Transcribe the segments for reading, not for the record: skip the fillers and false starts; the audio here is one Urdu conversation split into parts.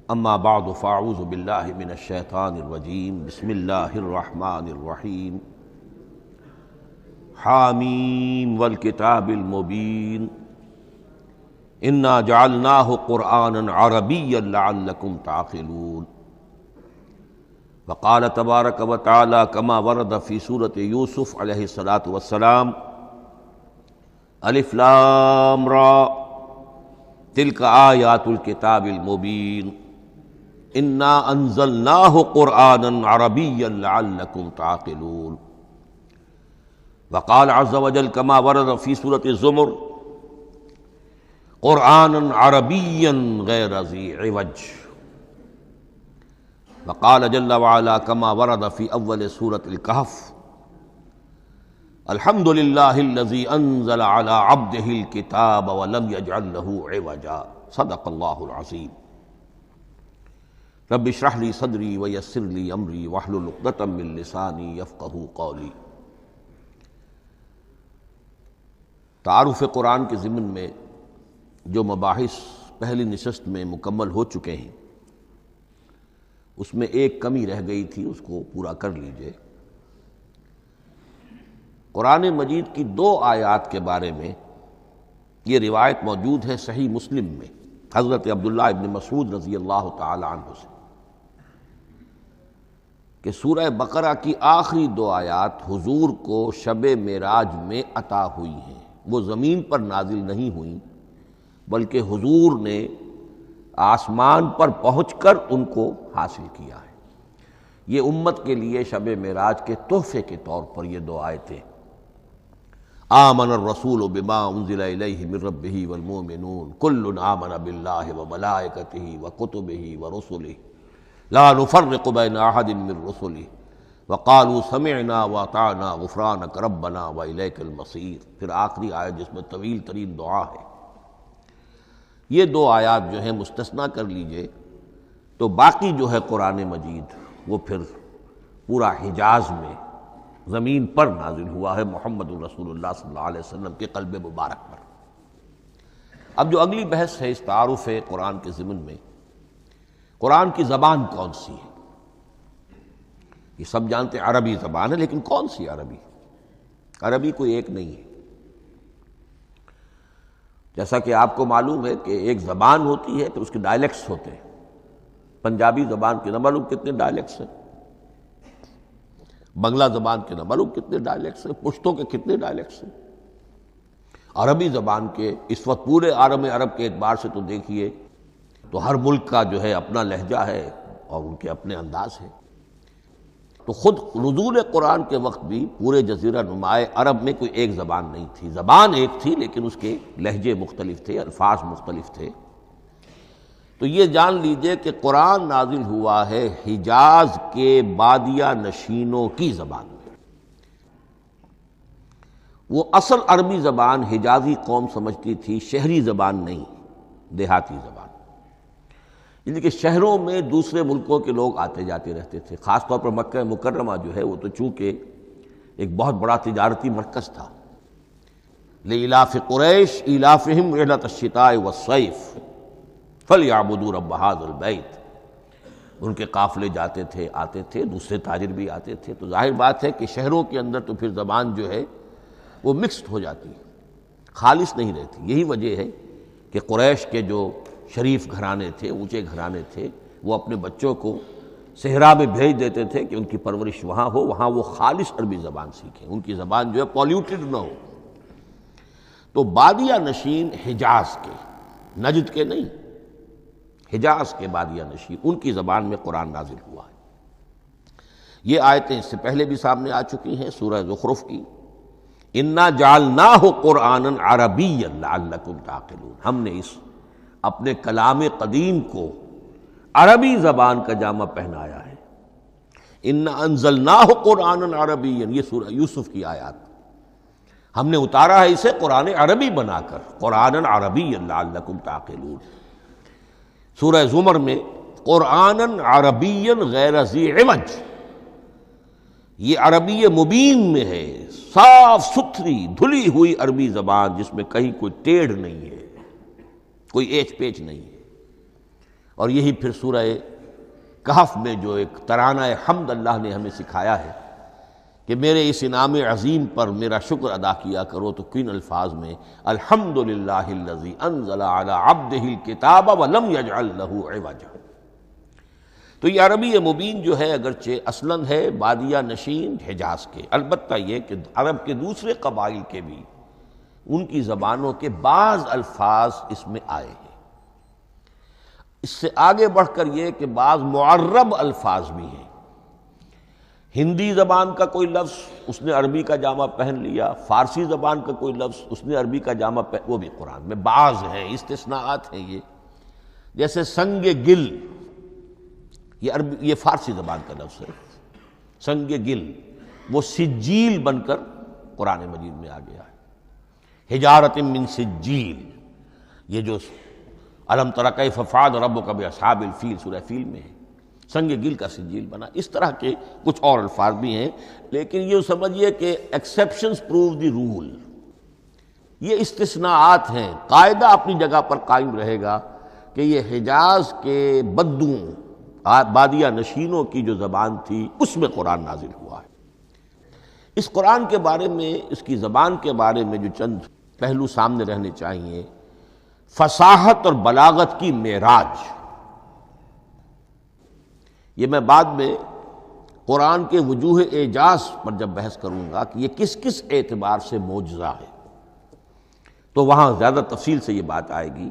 اما بعد فاعوذ باللہ من الشیطان الرجیم بسم اللہ الرحمن الرحیم حامیم والکتاب المبین انا جعلناہ قرآنا عربیا لعلکم تعقلون وقال تبارک وتعالی کما ورد فی سورۃ یوسف علیہ الصلاۃ والسلام الف لام را تلک آیات الکتاب المبین انا انزلناہ قرآنا عربیا لعلکم تعقلون وقال عز وجل كما ورد في سورة الزمر قرآنا عربيا غير ذي عوج وقال جل وعلا كما ورد في أول سورة الكهف الحمد لله الذي أنزل على عبده الكتاب ولم يجعل له عوجا صدق الله العظيم رب اشرح لي صدري ويسر لي أمري واحلل عقدة من لساني يفقهوا قولي۔ تعارف قرآن کے ضمن میں جو مباحث پہلی نشست میں مکمل ہو چکے ہیں اس میں ایک کمی رہ گئی تھی، اس کو پورا کر لیجئے۔ قرآن مجید کی 2 آیات کے بارے میں یہ روایت موجود ہے صحیح مسلم میں حضرت عبداللہ ابن مسعود رضی اللہ تعالی عنہ سے کہ سورہ بقرہ کی آخری 2 آیات حضور کو شب معراج میں عطا ہوئی ہیں، وہ زمین پر نازل نہیں ہوئیں بلکہ حضور نے آسمان پر پہنچ کر ان کو حاصل کیا ہے۔ یہ امت کے لیے شب معراج کے تحفے کے طور پر یہ 2 آیتیں آمن الرسول بما انزل الیہ من ربہ والمؤمنون کل آمن باللہ وملائکتہ وکتبہ ورسلہ لا نفرق بین احد من رسلہ وقالوا سمعنا واطعنا غفرانک ربنا والیک المصیر۔ پھر آخری آیت جس میں طویل ترین دعا ہے۔ یہ 2 آیات جو ہیں مستثنیٰ کر لیجئے تو باقی جو ہے قرآن مجید وہ پھر پورا حجاز میں زمین پر نازل ہوا ہے محمد رسول اللہ صلی اللہ علیہ وسلم کے قلب مبارک پر۔ اب جو اگلی بحث ہے اس تعارف قرآن کے ضمن میں، قرآن کی زبان کون سی ہے؟ یہ سب جانتے ہیں عربی زبان ہے، لیکن کون سی عربی؟ عربی کوئی ایک نہیں ہے۔ جیسا کہ آپ کو معلوم ہے کہ ایک زبان ہوتی ہے پھر اس کے ڈائلیکٹس ہوتے ہیں۔ پنجابی زبان کے نہ معلوم کتنے ڈائلیکٹس ہیں، بنگلہ زبان کے نہ معلوم کتنے ڈائلیکٹس ہیں، پشتوں کے کتنے ڈائلیکٹس ہیں۔ عربی زبان کے اس وقت پورے عالم عرب کے اعتبار سے تو دیکھیے تو ہر ملک کا جو ہے اپنا لہجہ ہے اور ان کے اپنے انداز ہے۔ تو خود نزول قرآن کے وقت بھی پورے جزیرہ نمائے عرب میں کوئی ایک زبان نہیں تھی، زبان ایک تھی لیکن اس کے لہجے مختلف تھے، الفاظ مختلف تھے۔ تو یہ جان لیجئے کہ قرآن نازل ہوا ہے حجاز کے بادیہ نشینوں کی زبان میں۔ وہ اصل عربی زبان حجازی قوم سمجھتی تھی، شہری زبان نہیں، دیہاتی زبان۔ یعنی کہ شہروں میں دوسرے ملکوں کے لوگ آتے جاتے رہتے تھے، خاص طور پر مکہ مکرمہ جو ہے وہ تو چونکہ ایک بہت بڑا تجارتی مرکز تھا۔ لإلاف قریش إلافہم رحلۃ الشتاء والصیف فلیعبدوا رب ھذا البیت۔ ان کے قافلے جاتے تھے، آتے تھے، دوسرے تاجر بھی آتے تھے، تو ظاہر بات ہے کہ شہروں کے اندر تو پھر زبان جو ہے وہ مکسڈ ہو جاتی ہے، خالص نہیں رہتی۔ یہی وجہ ہے کہ قریش کے جو شریف گھرانے تھے، اونچے گھرانے تھے، وہ اپنے بچوں کو صحرا میں بھیج دیتے تھے کہ ان کی پرورش وہاں ہو، وہاں وہ خالص عربی زبان سیکھیں، ان کی زبان جو ہے پولیوٹڈ نہ ہو۔ تو بادیہ نشین حجاز کے، نجد کے نہیں، حجاز کے بادیہ نشین، ان کی زبان میں قرآن نازل ہوا ہے۔ یہ آیتیں اس سے پہلے بھی سامنے آ چکی ہیں سورہ زخرف کی، انا جعلناہ قرآنا عربیا لعلکم تعقلون۔ ہم نے اس اپنے کلام قدیم کو عربی زبان کا جامہ پہنایا ہے۔ انا انزلناہ قرآنا عربیا، یہ سورہ یوسف کی آیات، ہم نے اتارا ہے اسے قرآن عربی بنا کر، قرآنا عربیا لعلکم تعقلون۔ سورہ زمر میں قرآنا عربیا غیر ذی عوج، یہ عربی مبین میں ہے، صاف ستھری دھلی ہوئی عربی زبان جس میں کہیں کوئی ٹیڑھ نہیں ہے، کوئی ایچ پیچ نہیں ہے۔ اور یہی پھر سورہ کہف میں جو ایک ترانہ حمد اللہ نے ہمیں سکھایا ہے کہ میرے اس انعام عظیم پر میرا شکر ادا کیا کرو، تو کن الفاظ میں الحمدللہ الذی انزل علی عبدہ الکتاب ولم یجعل لہ عوجا۔ تو یہ عربی مبین جو ہے اگرچہ اصلاً ہے بادیہ نشین حجاز کے، البتہ یہ کہ عرب کے دوسرے قبائل کے بھی ان کی زبانوں کے بعض الفاظ اس میں آئے ہیں۔ اس سے آگے بڑھ کر یہ کہ بعض معرب الفاظ بھی ہیں، ہندی زبان کا کوئی لفظ اس نے عربی کا جامہ پہن لیا، فارسی زبان کا کوئی لفظ اس نے عربی کا جامہ وہ بھی قرآن میں بعض ہیں، استثناءات ہیں یہ۔ جیسے سنگ گل، یہ فارسی زبان کا لفظ ہے، سنگ گل، وہ سجیل بن کر قرآن مجید میں آ گیا ہے، حجارۃ من سجیل، یہ جو الم تر کیف فعل ربک باصحاب الفیل سورہ فیل میں ہے، سنگ گل کا سجیل بنا۔ اس طرح کے کچھ اور الفاظ بھی ہیں، لیکن یہ سمجھیے کہ ایکسیپشنز پروو دی رول، یہ استثناءات ہیں، قاعدہ اپنی جگہ پر قائم رہے گا کہ یہ حجاز کے بدوؤں بادیہ نشینوں کی جو زبان تھی اس میں قرآن نازل ہوا ہے۔ اس قرآن کے بارے میں، اس کی زبان کے بارے میں جو چند پہلو سامنے رہنے چاہیے، فصاحت اور بلاغت کی معراج، یہ میں بعد میں قرآن کے وجوہ اعجاز پر جب بحث کروں گا کہ یہ کس کس اعتبار سے معجزہ ہے، تو وہاں زیادہ تفصیل سے یہ بات آئے گی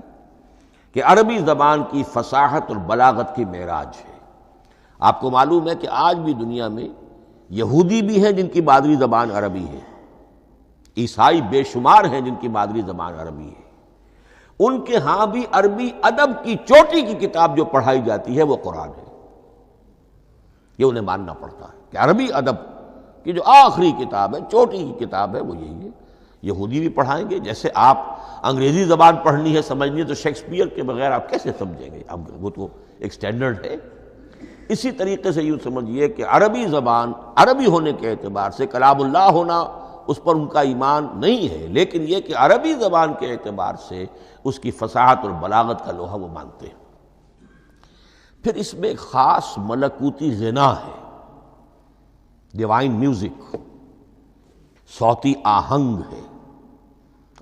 کہ عربی زبان کی فصاحت اور بلاغت کی معراج ہے۔ آپ کو معلوم ہے کہ آج بھی دنیا میں یہودی بھی ہیں جن کی مادری زبان عربی ہے، عیسائی بے شمار ہیں جن کی مادری زبان عربی ہے، ان کے ہاں بھی عربی ادب کی چوٹی کی کتاب جو پڑھائی جاتی ہے وہ قرآن ہے۔ یہ انہیں ماننا پڑتا ہے کہ عربی ادب کی جو آخری کتاب ہے، چوٹی کی کتاب ہے، وہ یہی ہے۔ یہودی بھی پڑھائیں گے، جیسے آپ انگریزی زبان پڑھنی ہے سمجھنی ہے تو شیکسپیئر کے بغیر آپ کیسے سمجھیں گے، اب وہ تو ایک سٹینڈرڈ ہے۔ اسی طریقے سے یوں سمجھیے کہ عربی زبان عربی ہونے کے اعتبار سے کلام اللہ ہونا اس پر ان کا ایمان نہیں ہے، لیکن یہ کہ عربی زبان کے اعتبار سے اس کی فصاحت اور بلاغت کا لوہا وہ مانتے ہیں۔ پھر اس میں ایک خاص ملکوتی غنا ہے، ڈیوائن میوزک، صوتی آہنگ ہے،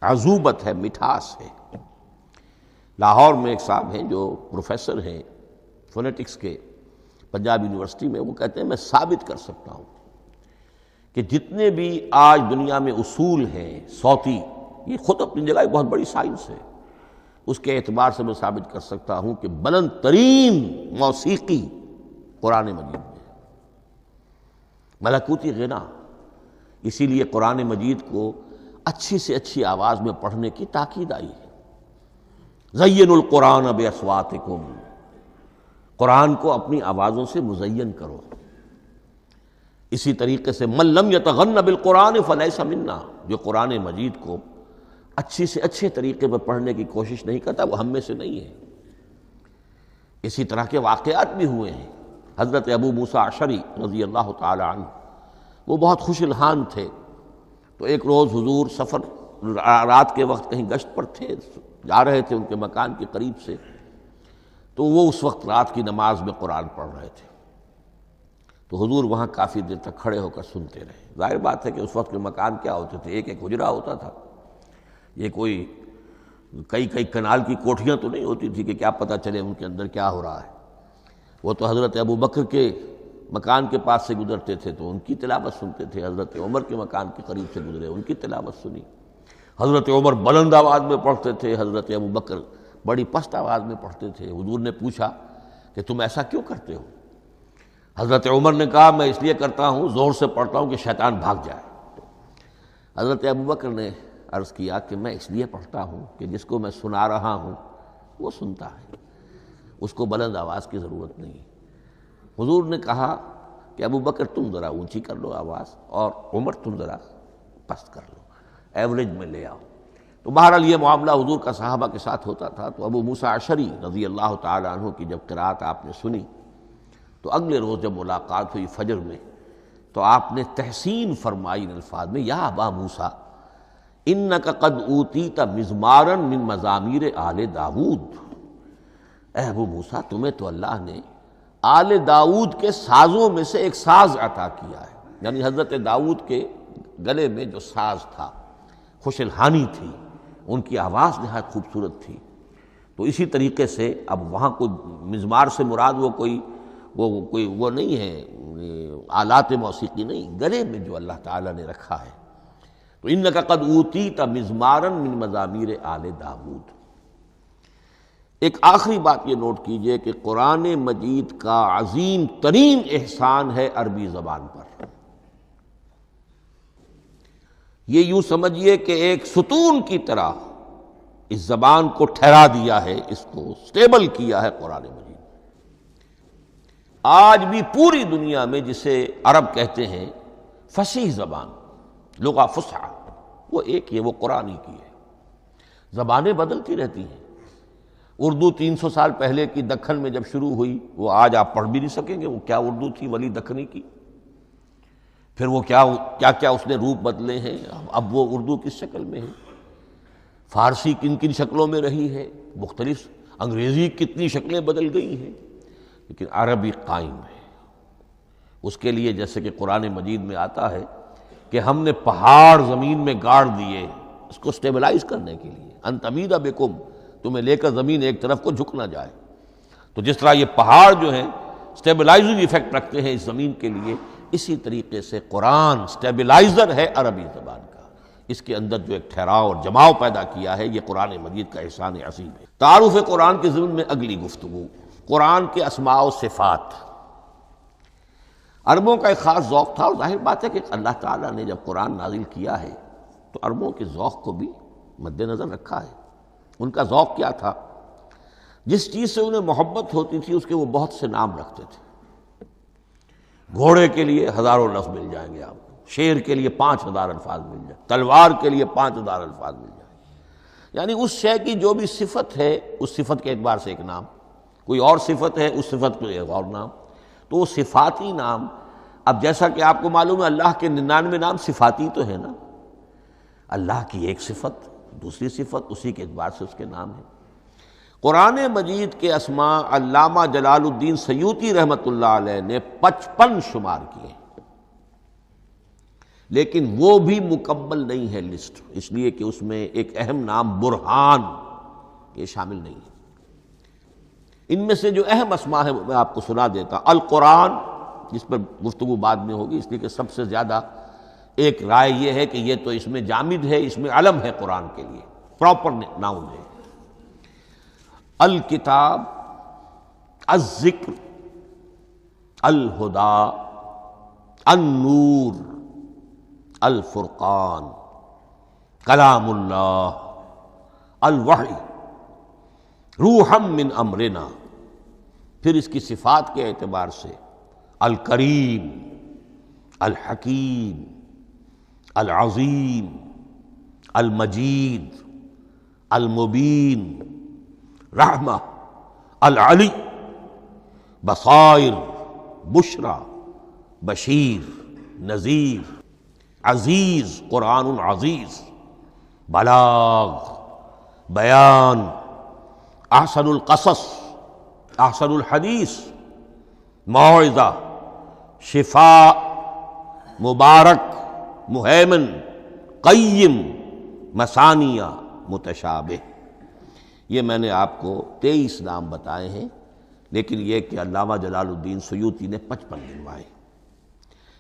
عذوبت ہے، مٹھاس ہے۔ لاہور میں ایک صاحب ہیں جو پروفیسر ہیں فونیٹکس کے پنجاب یونیورسٹی میں، وہ کہتے ہیں میں ثابت کر سکتا ہوں کہ جتنے بھی آج دنیا میں اصول ہیں صوتی، یہ خود اپنی جگہ ایک بہت بڑی سائنس ہے، اس کے اعتبار سے میں ثابت کر سکتا ہوں کہ بلند ترین موسیقی قرآن مجید میں ہے، ملکوتی غنا۔ اسی لیے قرآن مجید کو اچھی سے اچھی آواز میں پڑھنے کی تاکید آئی ہے۔ زینوا القرآن باصواتکم، قرآن کو اپنی آوازوں سے مزین کرو۔ اسی طریقے سے من لم یتغن بالقرآن فلیس منا، جو قرآن مجید کو اچھی سے اچھے طریقے پر پڑھنے کی کوشش نہیں کرتا وہ ہم میں سے نہیں ہے۔ اسی طرح کے واقعات بھی ہوئے ہیں۔ حضرت ابو موسیٰ اشعری رضی اللہ تعالی عنہ، وہ بہت خوش الحان تھے، تو ایک روز حضور سفر رات کے وقت کہیں گشت پر تھے، جا رہے تھے ان کے مکان کے قریب سے، تو وہ اس وقت رات کی نماز میں قرآن پڑھ رہے تھے، تو حضور وہاں کافی دیر تک کھڑے ہو کر سنتے رہے۔ ظاہر بات ہے کہ اس وقت کے مکان کیا ہوتے تھے، ایک ایک حجرہ ہوتا تھا، یہ کوئی کئی کنال کی کوٹھیاں تو نہیں ہوتی تھی کہ کیا پتہ چلے ان کے اندر کیا ہو رہا ہے۔ وہ تو حضرت ابو بکر کے مکان کے پاس سے گزرتے تھے تو ان کی تلاوت سنتے تھے، حضرت عمر کے مکان کے قریب سے گزرے ان کی تلاوت سنی۔ حضرت عمر بلند آواز میں پڑھتے تھے، حضرت ابو بکر بڑی پست آواز میں پڑھتے تھے۔ حضور نے پوچھا کہ تم ایسا کیوں کرتے ہو؟ حضرت عمر نے کہا میں اس لیے کرتا ہوں، زور سے پڑھتا ہوں کہ شیطان بھاگ جائے۔ حضرت ابو بکر نے عرض کیا کہ میں اس لیے پڑھتا ہوں کہ جس کو میں سنا رہا ہوں وہ سنتا ہے، اس کو بلند آواز کی ضرورت نہیں۔ حضور نے کہا کہ ابو بکر تم ذرا اونچی کر لو آواز، اور عمر تم ذرا پست کر لو، ایوریج میں لے آؤ۔ تو بہرحال یہ معاملہ حضور کا صحابہ کے ساتھ ہوتا تھا۔ تو ابو موسیٰ اشعری رضی اللہ تعالی عنہ کی جب قرأت آپ نے سنی تو اگلے روز جب ملاقات ہوئی فجر میں، تو آپ نے تحسین فرمائی ان الفاظ میں، یا ابا موسیٰ انک قد اوتیت مزمارا من مزامیر آل داود، اے ابو موسیٰ تمہیں تو اللہ نے آل داؤد کے سازوں میں سے ایک ساز عطا کیا ہے، یعنی حضرت داؤد کے گلے میں جو ساز تھا خوش الحانی تھی، ان کی آواز نہایت خوبصورت تھی، تو اسی طریقے سے اب وہاں کوئی مزمار سے مراد وہ نہیں ہے آلات موسیقی نہیں، گلے میں جو اللہ تعالیٰ نے رکھا ہے۔ تو انک قد اوتیت مزمارا من مزامیر آل داؤد۔ ایک آخری بات یہ نوٹ کیجئے کہ قرآن مجید کا عظیم ترین احسان ہے عربی زبان پر۔ یہ یوں سمجھیے کہ ایک ستون کی طرح اس زبان کو ٹھہرا دیا ہے، اس کو سٹیبل کیا ہے قرآن مجید۔ آج بھی پوری دنیا میں جسے عرب کہتے ہیں فصیح زبان، لغہ فصحی، وہ ایک ہے، وہ قرآن ہی کی ہے۔ زبانیں بدلتی رہتی ہیں۔ اردو 300 سال پہلے کی دکن میں جب شروع ہوئی، وہ آج آپ پڑھ بھی نہیں سکیں گے وہ کیا اردو تھی ولی دکنی کی، پھر وہ کیا اس نے روپ بدلے ہیں، اب وہ اردو کس شکل میں ہے، فارسی کن کن شکلوں میں رہی ہے، مختلف، انگریزی کتنی شکلیں بدل گئی ہیں، لیکن عربی قائم ہے۔ اس کے لیے جیسے کہ قرآن مجید میں آتا ہے کہ ہم نے پہاڑ زمین میں گاڑ دیے اس کو سٹیبلائز کرنے کے لیے، ان تمید بکم، تمہیں لے کر زمین ایک طرف کو جھک نہ جائے۔ تو جس طرح یہ پہاڑ جو ہیں سٹیبلائزنگ ایفیکٹ رکھتے ہیں اس زمین کے لیے، اسی طریقے سے قرآن سٹیبلائزر ہے عربی زبان کا۔ اس کے اندر جو ایک ٹھہراؤ اور جماؤ پیدا کیا ہے، یہ قرآن مجید کا احسان عظیم ہے۔ تعارف قرآن کے ضمن میں اگلی گفتگو، قرآن کے اسماء و صفات۔ عربوں کا ایک خاص ذوق تھا، اور ظاہر بات ہے کہ اللہ تعالیٰ نے جب قرآن نازل کیا ہے تو عربوں کے ذوق کو بھی مد نظر رکھا ہے۔ ان کا ذوق کیا تھا؟ جس چیز سے انہیں محبت ہوتی تھی اس کے وہ بہت سے نام رکھتے تھے۔ گھوڑے کے لیے ہزاروں لفظ مل جائیں گے آپ کو، شیر کے لیے 5000 الفاظ مل جائیں، تلوار کے لیے 5000 الفاظ مل جائیں گے، یعنی اس شے کی جو بھی صفت ہے اس صفت کے اعتبار سے ایک نام، کوئی اور صفت ہے اس صفت کو ایک اور نام، تو وہ صفاتی نام۔ اب جیسا کہ آپ کو معلوم ہے اللہ کے 99 نام صفاتی تو ہے نا، اللہ کی ایک صفت دوسری صفت، اسی کے اعتبار سے اس کے نام ہیں۔ قرآن مجید کے اسماء علامہ جلال الدین سیوطی رحمۃ اللہ علیہ نے 55 شمار کیے، لیکن وہ بھی مکمل نہیں ہے لسٹ، اس لیے کہ اس میں ایک اہم نام برہان یہ شامل نہیں ہے۔ ان میں سے جو اہم اسماء ہیں میں آپ کو سنا دیتا۔ القرآن، جس پر گفتگو بعد میں ہوگی، اس لیے کہ سب سے زیادہ ایک رائے یہ ہے کہ یہ تو اس میں جامد ہے، اس میں علم ہے قرآن کے لیے، پراپر ناؤن ہے۔ الکتاب، الذکر، الہدی، النور، الفرقان، کلام اللہ، الوحی، روحا من امرنا۔ پھر اس کی صفات کے اعتبار سے الکریم، الحکیم، العظیم، المجید، المبین، رحمہ، العلی، بصائر، بشرا، بشیر، نذیر، عزیز، قرآن عزیز، بلاغ، بیان، احسن القصص، احسن الحدیث، موعظہ، شفاء، مبارک، مہیمن، قیم، مثانیہ، متشابہ۔ یہ میں نے آپ کو 23 نام بتائے ہیں، لیکن یہ کہ علامہ جلال الدین سیوطی نے 55 گنوائے۔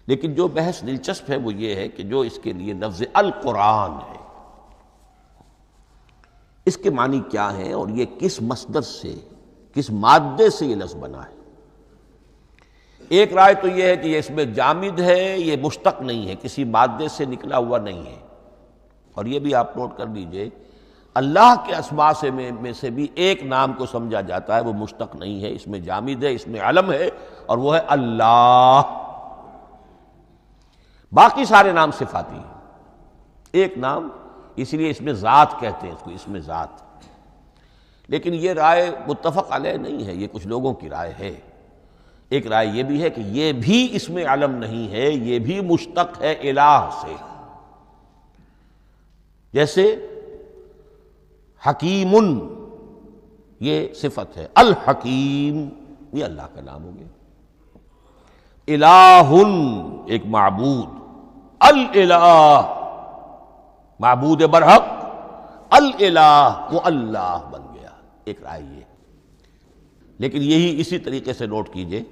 لیکن جو بحث دلچسپ ہے وہ یہ ہے کہ جو اس کے لیے لفظ القرآن ہے، اس کے معنی کیا ہیں اور یہ کس مصدر سے، کس مادے سے یہ لفظ بنا ہے۔ ایک رائے تو یہ ہے کہ یہ اس میں جامد ہے، یہ مشتق نہیں ہے، کسی مادے سے نکلا ہوا نہیں ہے۔ اور یہ بھی آپ نوٹ کر لیجئے، اللہ کے اسماء میں سے بھی ایک نام کو سمجھا جاتا ہے، وہ مشتق نہیں ہے، اس میں جامد ہے، اس میں علم ہے، اور وہ ہے اللہ۔ باقی سارے نام صفاتی ہیں، ایک نام، اس لیے اس میں ذات کہتے ہیں اس کو، اس میں ذات۔ لیکن یہ رائے متفق علیہ نہیں ہے، یہ کچھ لوگوں کی رائے ہے۔ ایک رائے یہ بھی ہے کہ یہ بھی اس میں علم نہیں ہے، یہ بھی مشتق ہے الہ سے۔ جیسے حکیم، یہ صفت ہے۔ الحکیم یہ اللہ کا نام ہو گیا۔ الہ ایک معبود، الالہ معبود برحق، الالہ وہ اللہ بن گیا، ایک رائے یہ۔ لیکن یہی اسی طریقے سے نوٹ کیجئے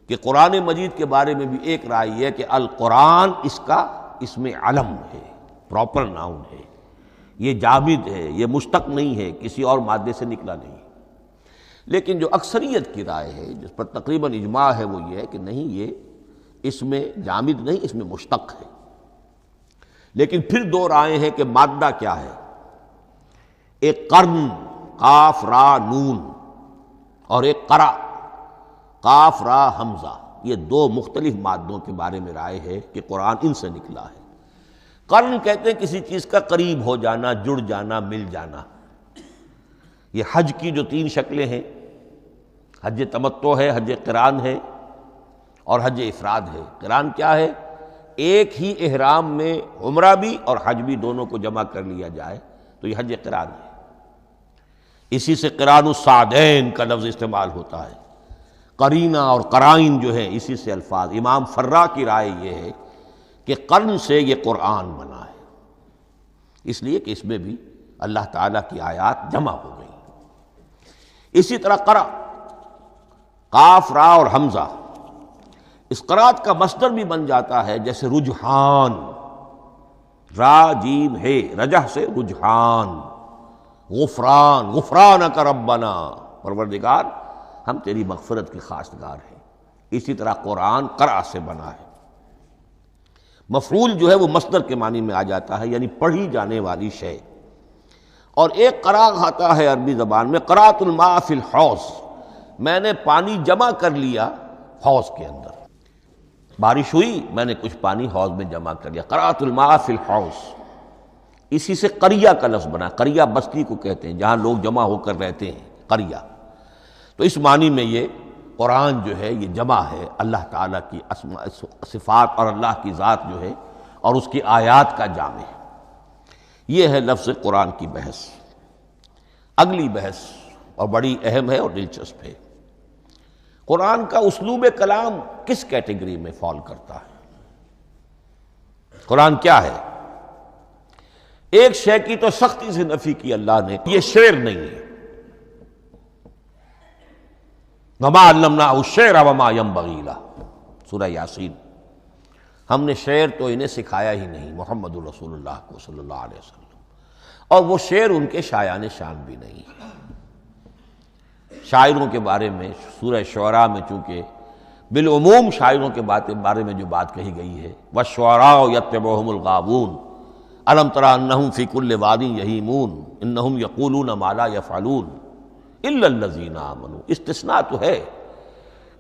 کہ قرآن مجید کے بارے میں بھی ایک رائے یہ ہے کہ القرآن اس کا اسم علم ہے، پراپر ناؤن ہے، یہ جامد ہے، یہ مشتق نہیں ہے، کسی اور مادے سے نکلا نہیں۔ لیکن جو اکثریت کی رائے ہے، جس پر تقریباً اجماع ہے، وہ یہ ہے کہ نہیں، یہ اس میں جامد نہیں، اس میں مشتق ہے۔ لیکن پھر دو رائے ہیں کہ مادہ کیا ہے۔ ایک قرن قاف را نون اور ایک قرا قاف را حمزہ، یہ دو مختلف مادوں کے بارے میں رائے ہے کہ قرآن ان سے نکلا ہے۔ قرن کہتے ہیں کسی چیز کا قریب ہو جانا، جڑ جانا، مل جانا۔ یہ حج کی جو تین شکلیں ہیں، حج تمتع ہے، حج قران ہے اور حج افراد ہے۔ قران کیا ہے؟ ایک ہی احرام میں عمرہ بھی اور حج بھی دونوں کو جمع کر لیا جائے تو یہ حج قران ہے۔ اسی سے قران الصعدین کا لفظ استعمال ہوتا ہے۔ قرینہ اور قرائن جو ہے اسی سے الفاظ۔ امام فرا کی رائے یہ ہے کہ قرن سے یہ قرآن بنا ہے، اس لیے کہ اس میں بھی اللہ تعالیٰ کی آیات جمع ہو گئی۔ اسی طرح قرأ قاف را اور حمزہ، اس قرات کا مصدر بھی بن جاتا ہے، جیسے رجحان، را جیم ہے، رجح سے رجحان، غفران، غفرانک ربنا، پروردگار ہم تیری مغفرت کے خواستگار ہیں۔ اسی طرح قرآن قرأ سے بنا ہے۔ مفعول جو ہے وہ مصدر کے معنی میں آ جاتا ہے، یعنی پڑھی جانے والی شے۔ اور ایک قرأ آتا ہے عربی زبان میں، قرأت الماء فی الحوض، میں نے پانی جمع کر لیا حوض کے اندر، بارش ہوئی میں نے کچھ پانی حوض میں جمع کر لیا، قرأت الماء فی الحوض۔ اسی سے قریہ کا لفظ بنا، قریہ بستی کو کہتے ہیں جہاں لوگ جمع ہو کر رہتے ہیں، قریہ۔ تو اس معنی میں یہ قرآن جو ہے یہ جمع ہے اللہ تعالیٰ کی اسماء صفات اور اللہ کی ذات جو ہے اور اس کی آیات کا جامع ہے۔ یہ ہے لفظ قرآن کی بحث۔ اگلی بحث اور بڑی اہم ہے اور دلچسپ ہے، قرآن کا اسلوب کلام کس کیٹیگری میں فال کرتا ہے؟ قرآن کیا ہے؟ ایک شے کی تو سختی سے نفی کی اللہ نے، یہ شعر نہیں ہے۔ وَمَا عَلَّمْنَاهُ الشِّعْرَ وَمَا يَنبَغِي لَهُ، سورہ یاسین۔ ہم نے شعر تو انہیں سکھایا ہی نہیں، محمد الرسول اللہ کو صلی اللہ علیہ وسلم، اور وہ شعر ان کے شایان شان بھی نہیں۔ شاعروں کے بارے میں سورہ شعراء میں چونکہ بالعموم شاعروں کے بارے میں جو بات کہی گئی ہے، وَالشُّعَرَاءُ يَتَّبِعُهُمُ الْغَاوُونَ أَلَمْ تَرَ أَنَّهُمْ فِي كُلِّ وَادٍ يَهِيمُونَ إِنَّهُمْ يَقُولُونَ مَا لَا يَفْعَلُونَ إِلَّا الَّذِينَ آمَنُوا۔ استثناء تو ہے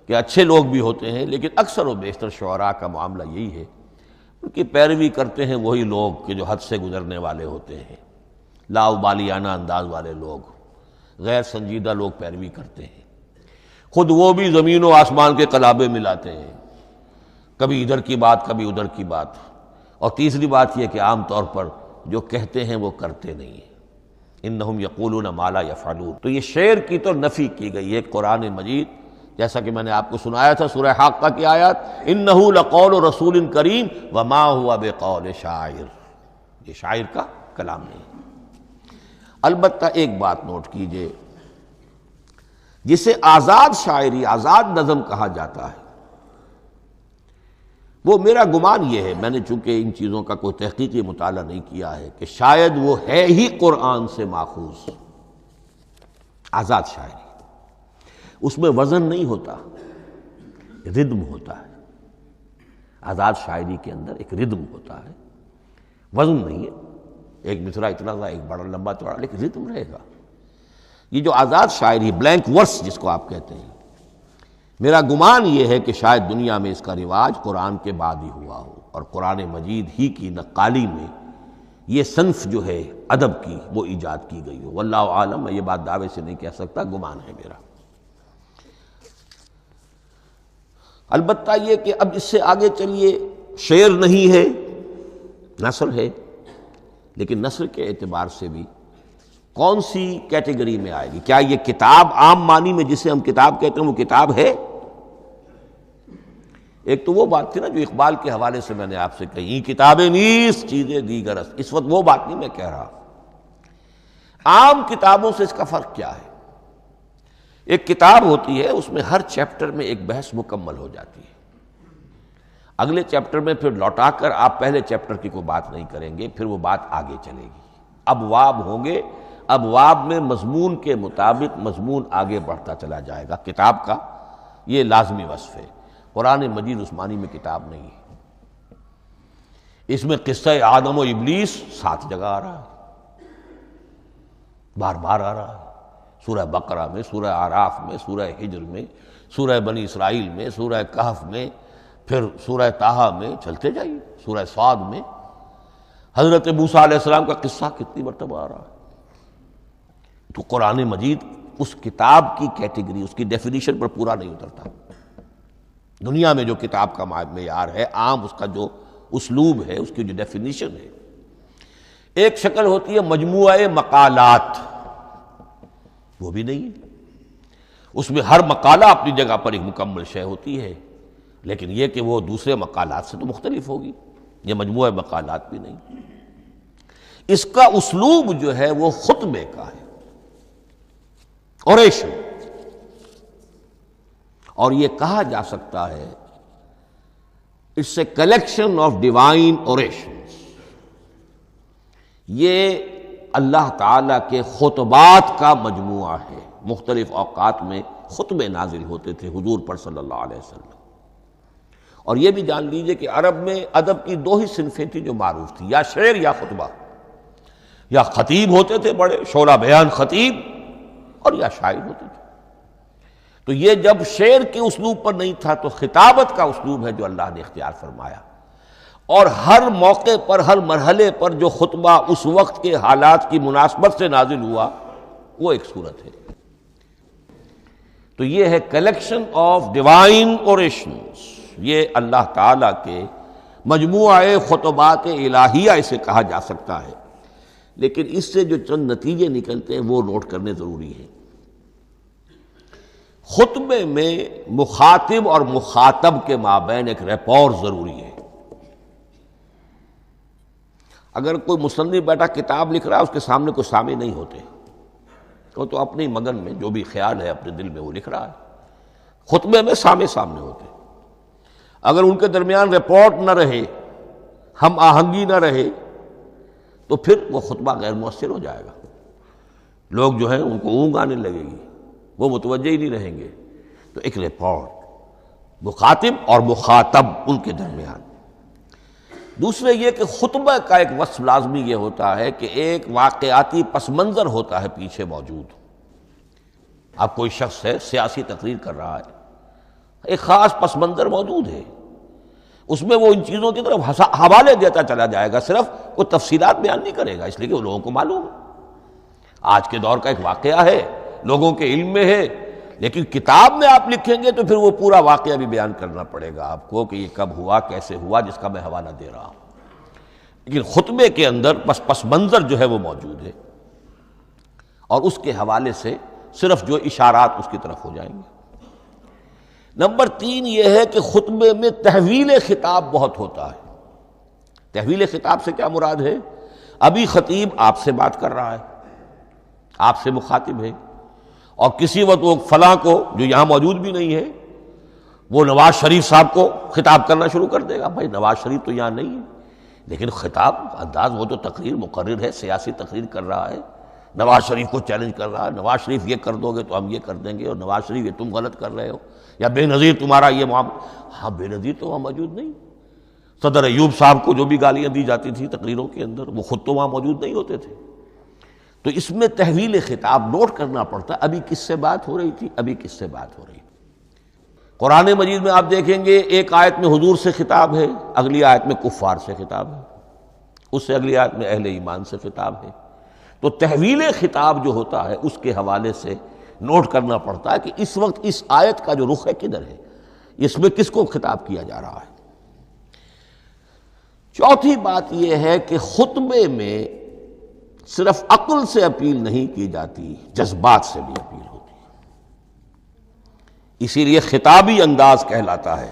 کہ اچھے لوگ بھی ہوتے ہیں، لیکن اکثر و بیشتر شعراء کا معاملہ یہی ہے، ان کی پیروی کرتے ہیں وہی لوگ کہ جو حد سے گزرنے والے ہوتے ہیں، لاؤبالیانہ انداز والے لوگ، غیر سنجیدہ لوگ پیروی کرتے ہیں۔ خود وہ بھی زمین و آسمان کے قلابے ملاتے ہیں، کبھی ادھر کی بات کبھی ادھر کی بات۔ اور تیسری بات یہ کہ عام طور پر جو کہتے ہیں وہ کرتے نہیں ہیں، انہم یقولون ما لا یفعلون۔ تو یہ شعر کی تو نفی کی گئی ہے۔ قرآن مجید جیسا کہ میں نے آپ کو سنایا تھا سورہ حاقہ کی آیات، انہ لقول رسول کریم وما ہوا بقول شاعر، یہ شاعر کا کلام نہیں۔ البتہ ایک بات نوٹ کیجئے، جسے آزاد شاعری، آزاد نظم کہا جاتا ہے، وہ میرا گمان یہ ہے، میں نے چونکہ ان چیزوں کا کوئی تحقیقی مطالعہ نہیں کیا ہے، کہ شاید وہ ہے ہی قرآن سے ماخوذ آزاد شاعری۔ اس میں وزن نہیں ہوتا، ردم ہوتا ہے۔ آزاد شاعری کے اندر ایک ردم ہوتا ہے، وزن نہیں ہے، ایک مصرع اتنا سا، ایک بڑا لمبا چوڑا، لیکن ردم رہے گا۔ یہ جو آزاد شاعری، بلینک ورس جس کو آپ کہتے ہیں، میرا گمان یہ ہے کہ شاید دنیا میں اس کا رواج قرآن کے بعد ہی ہوا ہو، اور قرآن مجید ہی کی نقالی میں یہ صنف جو ہے ادب کی وہ ایجاد کی گئی ہو۔ واللہ عالم، میں یہ بات دعوے سے نہیں کہہ سکتا، گمان ہے میرا۔ البتہ یہ کہ اب اس سے آگے چلیے، شعر نہیں ہے، نثر ہے، لیکن نثر کے اعتبار سے بھی کون سی کیٹیگری میں آئے گی؟ کیا یہ کتاب عام معنی میں جسے ہم کتاب کہتے ہیں وہ کتاب ہے؟ ایک تو وہ بات تھی نا جو اقبال کے حوالے سے میں نے آپ سے کہی، کتابیں نیز چیزیں دیگر است، اس وقت وہ بات نہیں میں کہہ رہا۔ عام کتابوں سے اس کا فرق کیا ہے؟ ایک کتاب ہوتی ہے، اس میں ہر چیپٹر میں ایک بحث مکمل ہو جاتی ہے، اگلے چیپٹر میں پھر لوٹا کر آپ پہلے چیپٹر کی کوئی بات نہیں کریں گے، پھر وہ بات آگے چلے گی، ابواب ہوں گے، ابواب میں مضمون کے مطابق مضمون آگے بڑھتا چلا جائے گا۔ کتاب کا یہ لازمی وصف ہے۔ قرآن مجید عثمانی میں کتاب نہیں ہے، اس میں قصہ آدم و ابلیس 7 جگہ آ رہا ہے، بار بار آ رہا ہے، سورہ بقرہ میں، سورہ اعراف میں، سورہ ہجر میں، سورہ بنی اسرائیل میں، سورہ کہف میں، پھر سورہ طٰہٰ میں، چلتے جائیے، سورہ صاد میں حضرت موسیٰ علیہ السلام کا قصہ کتنی مرتبہ آ رہا ہے۔ تو قرآن مجید اس کتاب کی کیٹیگری، اس کی ڈیفینیشن پر پورا نہیں اترتا۔ دنیا میں جو کتاب کا معیار ہے، عام اس کا جو اسلوب ہے، اس کی جو ڈیفینیشن ہے، ایک شکل ہوتی ہے مجموعہ مقالات، وہ بھی نہیں ہے، اس میں ہر مقالہ اپنی جگہ پر ایک مکمل شے ہوتی ہے، لیکن یہ کہ وہ دوسرے مقالات سے تو مختلف ہوگی، یہ مجموعہ مقالات بھی نہیں۔ اس کا اسلوب جو ہے وہ خطبے کا ہے، اوریشن، اور یہ کہا جا سکتا ہے it's a collection of divine orations, یہ اللہ تعالیٰ کے خطبات کا مجموعہ ہے۔ مختلف اوقات میں خطبے نازل ہوتے تھے حضور پر صلی اللہ علیہ وسلم، اور یہ بھی جان لیجئے کہ عرب میں ادب کی 2 ہی صنفیں تھیں جو معروف تھیں، یا شعر یا خطبہ، یا خطیب ہوتے تھے بڑے شعلہ بیان خطیب، اور یا شاعر ہوتے تھے۔ تو یہ جب شعر کے اسلوب پر نہیں تھا تو خطابت کا اسلوب ہے جو اللہ نے اختیار فرمایا، اور ہر موقع پر، ہر مرحلے پر جو خطبہ اس وقت کے حالات کی مناسبت سے نازل ہوا وہ ایک صورت ہے۔ تو یہ ہے کلیکشن آف ڈیوائن اوریشنز، یہ اللہ تعالیٰ کے مجموعہ خطبات الہیہ اسے کہا جا سکتا ہے، لیکن اس سے جو چند نتیجے نکلتے ہیں وہ نوٹ کرنے ضروری ہیں۔ خطبے میں مخاطب اور مخاطب کے مابین ایک ریپور ضروری ہے۔ اگر کوئی مصنف بیٹا کتاب لکھ رہا ہے، اس کے سامنے کوئی سامع نہیں ہوتے، وہ تو اپنی مگن میں جو بھی خیال ہے اپنے دل میں وہ لکھ رہا ہے۔ خطبے میں سامنے ہوتے، اگر ان کے درمیان رپورٹ نہ رہے، ہم آہنگی نہ رہے، تو پھر وہ خطبہ غیر مؤثر ہو جائے گا، لوگ جو ہیں ان کو اونگ آنے لگے گی، وہ متوجہ ہی نہیں رہیں گے۔ تو ایک رپورٹ مخاطب اور مخاطب ان کے درمیان۔ دوسرے یہ کہ خطبہ کا ایک وصف لازمی یہ ہوتا ہے کہ ایک واقعاتی پس منظر ہوتا ہے پیچھے موجود۔ اب کوئی شخص ہے سیاسی تقریر کر رہا ہے، ایک خاص پس منظر موجود ہے، اس میں وہ ان چیزوں کی طرف حوالے دیتا چلا جائے گا، صرف وہ تفصیلات بیان نہیں کرے گا، اس لیے کہ وہ لوگوں کو معلوم ہے آج کے دور کا ایک واقعہ ہے، لوگوں کے علم میں ہے، لیکن کتاب میں آپ لکھیں گے تو پھر وہ پورا واقعہ بھی بیان کرنا پڑے گا آپ کو کہ یہ کب ہوا، کیسے ہوا، جس کا میں حوالہ دے رہا ہوں۔ لیکن خطبے کے اندر پس منظر جو ہے وہ موجود ہے، اور اس کے حوالے سے صرف جو اشارات اس کی طرف ہو جائیں گے۔ نمبر 3 یہ ہے کہ خطبے میں تحویل خطاب بہت ہوتا ہے۔ تحویل خطاب سے کیا مراد ہے؟ ابھی خطیب آپ سے بات کر رہا ہے، آپ سے مخاطب ہے، اور کسی وقت وہ فلاں کو جو یہاں موجود بھی نہیں ہے، وہ نواز شریف صاحب کو خطاب کرنا شروع کر دے گا۔ بھائی نواز شریف تو یہاں نہیں ہے، لیکن خطاب انداز وہ تو تقریر مقرر ہے، سیاسی تقریر کر رہا ہے، نواز شریف کو چیلنج کر رہا ہے، نواز شریف یہ کر دو گے تو ہم یہ کر دیں گے، اور نواز شریف یہ تم غلط کر رہے ہو، یا بے نظیر تمہارا یہ معاملہ۔ ہاں بے نظیر تو وہاں موجود نہیں، صدر ایوب صاحب کو جو بھی گالیاں دی جاتی تھی تقریروں کے اندر، وہ خود تو وہاں موجود نہیں ہوتے تھے۔ تو اس میں تحویل خطاب نوٹ کرنا پڑتا ہے، ابھی کس سے بات ہو رہی تھی، ابھی کس سے بات ہو رہی تھی۔ قرآن مجید میں آپ دیکھیں گے ایک آیت میں حضور سے خطاب ہے، اگلی آیت میں کفار سے خطاب ہے، اس سے اگلی آیت میں اہل ایمان سے خطاب ہے۔ تو تحویل خطاب جو ہوتا ہے اس کے حوالے سے نوٹ کرنا پڑتا ہے کہ اس وقت اس آیت کا جو رخ ہے کدھر ہے، اس میں کس کو خطاب کیا جا رہا ہے۔ چوتھی بات یہ ہے کہ خطبے میں صرف عقل سے اپیل نہیں کی جاتی، جذبات سے بھی اپیل ہوتی ہے۔ اسی لیے خطابی انداز کہلاتا ہے،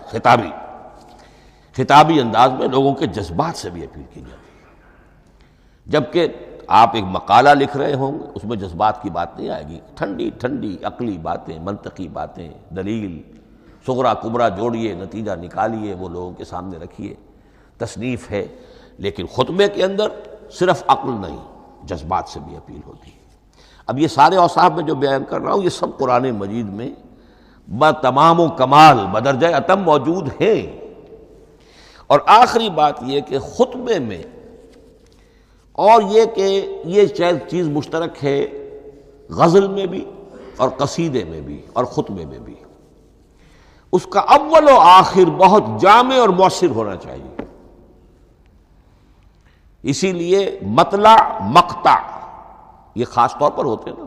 خطابی انداز میں لوگوں کے جذبات سے بھی اپیل کی جاتی ہے۔ جبکہ آپ ایک مقالہ لکھ رہے ہوں گے، اس میں جذبات کی بات نہیں آئے گی، ٹھنڈی ٹھنڈی عقلی باتیں، منطقی باتیں، دلیل صغرا کبرا جوڑیے، نتیجہ نکالیے، وہ لوگوں کے سامنے رکھیے، تصنیف ہے۔ لیکن خطبے کے اندر صرف عقل نہیں، جذبات سے بھی اپیل ہوتی ہے۔ اب یہ سارے اوصاف میں جو بیان کر رہا ہوں، یہ سب قرآن مجید میں بتمام و کمال بدرجہ اتم موجود ہیں۔ اور آخری بات یہ کہ خطبے میں، اور یہ کہ یہ چیز مشترک ہے غزل میں بھی اور قصیدے میں بھی اور خطبے میں بھی، اس کا اول و آخر بہت جامع اور مؤثر ہونا چاہیے۔ اسی لیے مطلع مقطع یہ خاص طور پر ہوتے ہیں نا،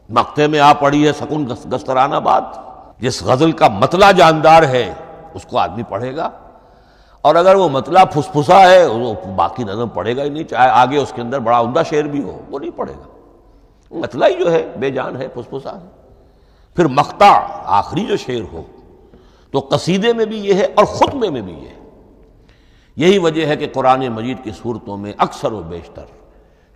مقطع میں آ پڑی ہے سکون گسترانہ بات، جس غزل کا مطلع جاندار ہے اس کو آدمی پڑھے گا، اور اگر وہ مطلع پھسپھسا ہے وہ باقی نظم پڑھے گا ہی نہیں، چاہے آگے اس کے اندر بڑا عمدہ شعر بھی ہو وہ نہیں پڑھے گا، مطلع ہی جو ہے بے جان ہے، پھسپھسا ہے۔ پھر مقطع آخری جو شعر ہو، تو قصیدے میں بھی یہ ہے اور خطبے میں بھی یہ ہے۔ یہی وجہ ہے کہ قرآن مجید کی صورتوں میں اکثر و بیشتر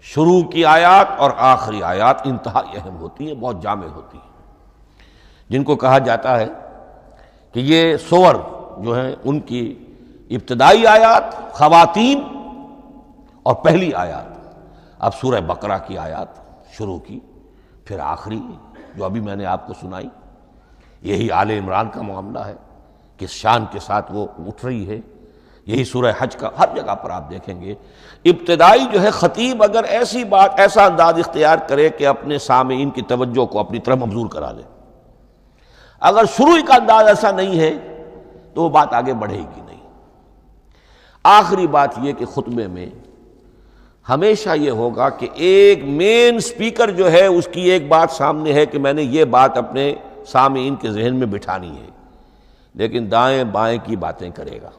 شروع کی آیات اور آخری آیات انتہائی اہم ہوتی ہیں، بہت جامع ہوتی ہیں، جن کو کہا جاتا ہے کہ یہ سور جو ہیں ان کی ابتدائی آیات، خواتین اور پہلی آیات۔ اب سورہ بقرہ کی آیات شروع کی، پھر آخری جو ابھی میں نے آپ کو سنائی، یہی آل عمران کا معاملہ ہے، کس شان کے ساتھ وہ اٹھ رہی ہے۔ یہی سورہ حج کا ہر جگہ پر آپ دیکھیں گے، ابتدائی جو ہے خطیب اگر ایسی بات، ایسا انداز اختیار کرے کہ اپنے سامعین کی توجہ کو اپنی طرف مبذول کرا لے، اگر شروع کا انداز ایسا نہیں ہے تو وہ بات آگے بڑھے گی نہیں۔ آخری بات یہ کہ خطبے میں ہمیشہ یہ ہوگا کہ ایک مین سپیکر جو ہے اس کی ایک بات سامنے ہے کہ میں نے یہ بات اپنے سامعین کے ذہن میں بٹھانی ہے، لیکن دائیں بائیں کی باتیں کرے گا،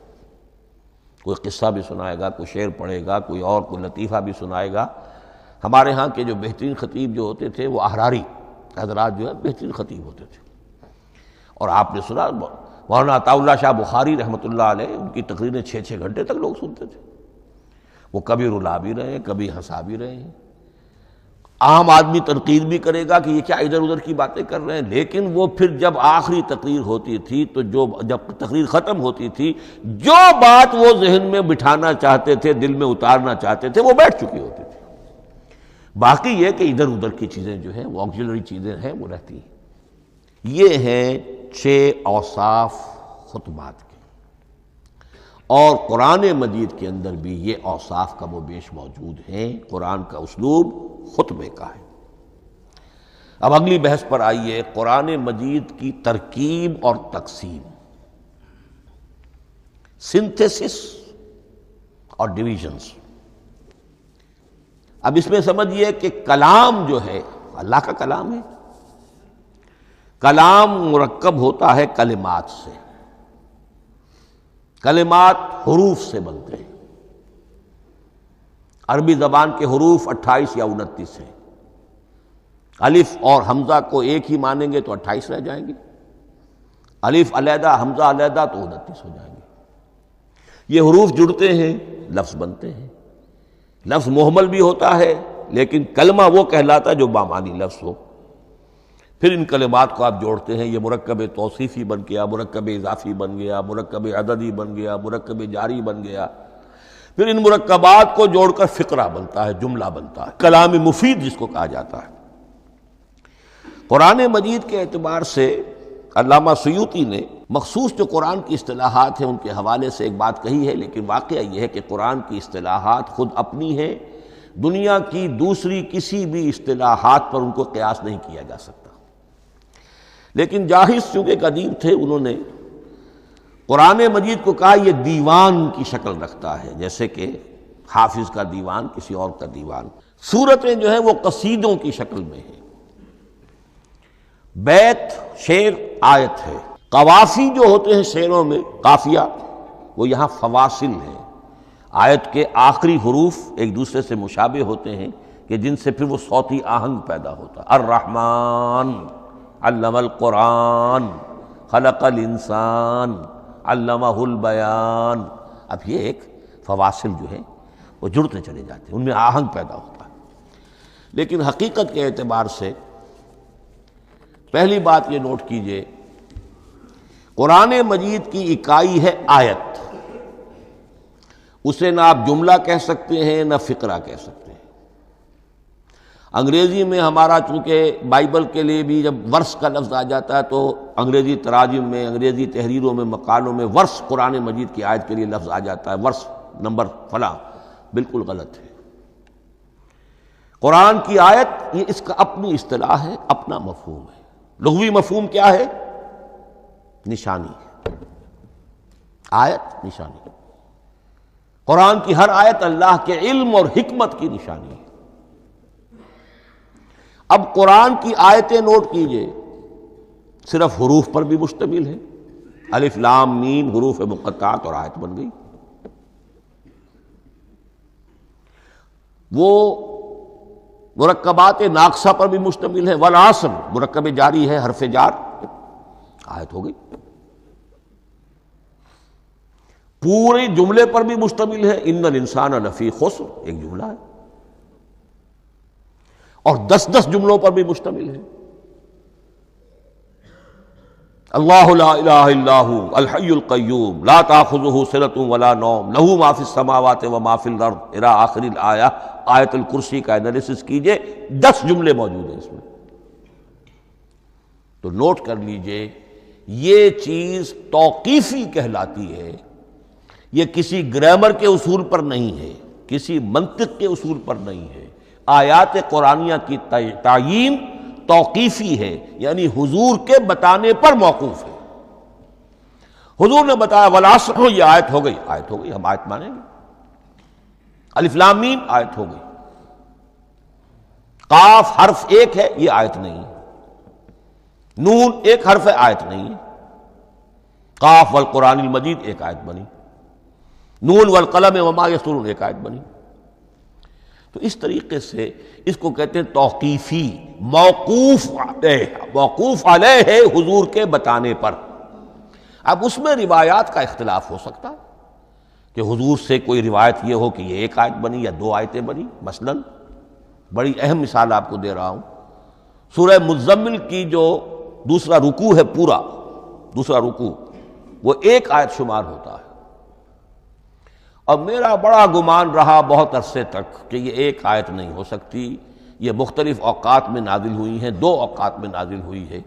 کوئی قصہ بھی سنائے گا، کوئی شعر پڑھے گا، کوئی اور کوئی لطیفہ بھی سنائے گا۔ ہمارے ہاں کے جو بہترین خطیب جو ہوتے تھے وہ احراری حضرات جو ہے بہترین خطیب ہوتے تھے، اور آپ نے سنا مولانا عطا اللہ شاہ بخاری رحمۃ اللہ علیہ، ان کی تقریریں 6 گھنٹے تک لوگ سنتے تھے۔ وہ کبھی رلا بھی رہے ہیں، کبھی ہنسا بھی رہے ہیں، عام آدمی تنقید بھی کرے گا کہ یہ کیا ادھر ادھر کی باتیں کر رہے ہیں، لیکن وہ پھر جب آخری تقریر ہوتی تھی تو جب تقریر ختم ہوتی تھی، جو بات وہ ذہن میں بٹھانا چاہتے تھے، دل میں اتارنا چاہتے تھے، وہ بیٹھ چکی ہوتی تھی۔ باقی یہ کہ ادھر ادھر کی چیزیں جو ہیں وہ آکسیلری چیزیں ہیں وہ رہتی ہیں۔ یہ ہیں 6 اوصاف خطبات کے، اور قرآن مجید کے اندر بھی یہ اوصاف کم و بیش موجود ہیں۔ قرآن کا اسلوب خطبے کا ہے۔ اب اگلی بحث پر آئیے، قرآن مجید کی ترکیب اور تقسیم، سنتھیسس اور ڈویژنز۔ اب اس میں سمجھیے کہ کلام جو ہے اللہ کا کلام ہے، کلام مرکب ہوتا ہے کلمات سے، کلمات حروف سے بنتے ہیں۔ عربی زبان کے حروف 28 یا 29 ہیں، الف اور حمزہ کو ایک ہی مانیں گے تو 28 رہ جائیں گے، الف علیحدہ حمزہ علیحدہ تو 29 ہو جائیں گے۔ یہ حروف جڑتے ہیں، لفظ بنتے ہیں۔ لفظ محمل بھی ہوتا ہے، لیکن کلمہ وہ کہلاتا ہے جو بامانی لفظ ہو۔ پھر ان کلمات کو آپ جوڑتے ہیں، یہ مرکب توصیفی بن گیا، مرکب اضافی بن گیا، مرکب عددی بن گیا، مرکب جاری بن گیا۔ پھر ان مرکبات کو جوڑ کر فقرہ بنتا ہے، جملہ بنتا ہے، کلام مفید جس کو کہا جاتا ہے۔ قرآن مجید کے اعتبار سے علامہ سیوطی نے مخصوص جو قرآن کی اصطلاحات ہیں ان کے حوالے سے ایک بات کہی ہے، لیکن واقعہ یہ ہے کہ قرآن کی اصطلاحات خود اپنی ہیں، دنیا کی دوسری کسی بھی اصطلاحات پر ان کو قیاس نہیں کیا جا سکتا۔ لیکن جاہز چونکہ قدیم تھے، انہوں نے قرآن مجید کو کہا یہ دیوان کی شکل رکھتا ہے، جیسے کہ حافظ کا دیوان، کسی اور کا دیوان۔ سورتیں جو ہیں وہ قصیدوں کی شکل میں ہیں، بیت شعر آیت ہے۔ قوافی جو ہوتے ہیں شعروں میں، قافیہ، وہ یہاں فواصل ہیں، آیت کے آخری حروف ایک دوسرے سے مشابہ ہوتے ہیں، کہ جن سے پھر وہ صوتی آہنگ پیدا ہوتا. الرحمن علم القرآن خلق الانسان علمہ البیان. اب یہ ایک فواصل جو ہیں وہ جڑتے چلے جاتے ہیں، ان میں آہنگ پیدا ہوتا ہے. لیکن حقیقت کے اعتبار سے پہلی بات یہ نوٹ کیجئے، قرآن مجید کی اکائی ہے آیت. اسے نہ آپ جملہ کہہ سکتے ہیں نہ فقرہ کہہ سکتے ہیں. انگریزی میں ہمارا چونکہ بائبل کے لیے بھی جب ورس کا لفظ آ جاتا ہے تو انگریزی تراجم میں، انگریزی تحریروں میں، مقالوں میں ورس قرآن مجید کی آیت کے لیے لفظ آ جاتا ہے، ورس نمبر فلاں. بالکل غلط ہے. قرآن کی آیت یہ اس کا اپنی اصطلاح ہے، اپنا مفہوم ہے. لغوی مفہوم کیا ہے؟ نشانی. آیت نشانی. قرآن کی ہر آیت اللہ کے علم اور حکمت کی نشانی ہے. اب قرآن کی آیتیں نوٹ کیجئے، صرف حروف پر بھی مشتمل ہے. الف لام میم حروف مقطعات اور آیت بن گئی. وہ مرکبات ناقصہ پر بھی مشتمل ہے. والعصر مرکب جاری ہے، حرف جار، آیت ہو گئی. پورے جملے پر بھی مشتمل ہے، ان الانسان لفی خسر، ایک جملہ ہے. اور 10 جملوں پر بھی مشتمل ہے. اللہ لا الہ الا ھو الحی القیوم لا تاخذہ سنۃ ولا نوم لہ ما فی السماوات وما فی الارض الی آخر الآیہ. آیت الکرسی کا انالیسس کیجئے، 10 جملے موجود ہیں اس میں. تو نوٹ کر لیجئے، یہ چیز توقیفی کہلاتی ہے. یہ کسی گرامر کے اصول پر نہیں ہے، کسی منطق کے اصول پر نہیں ہے. آیات قرآنیہ کی تعیین توقیفی ہے، یعنی حضور کے بتانے پر موقوف ہے. حضور نے بتایا والعصر، یہ آیت ہو گئی، آیت ہو گئی، ہم آیت مانیں گے. الف لام میم آیت ہو گئی. قاف حرف ایک ہے، یہ آیت نہیں ہے. نون ایک حرف ہے، آیت نہیں ہے. قاف والقرآن المجید ایک آیت بنی. نون والقلم وما یسطرون ایک آیت بنی. تو اس طریقے سے اس کو کہتے ہیں توقیفی. موقوف علیہ ہے حضور کے بتانے پر. اب اس میں روایات کا اختلاف ہو سکتا ہے کہ حضور سے کوئی روایت یہ ہو کہ یہ ایک آیت بنی یا 2 آیتیں بنی. مثلا بڑی اہم مثال آپ کو دے رہا ہوں، سورہ مزمل کی جو دوسرا رکوع ہے، پورا دوسرا رکوع، وہ ایک آیت شمار ہوتا ہے. اور میرا بڑا گمان رہا بہت عرصے تک کہ یہ ایک آیت نہیں ہو سکتی. یہ مختلف اوقات میں نازل ہوئی ہیں، 2 اوقات میں نازل ہوئی ہے.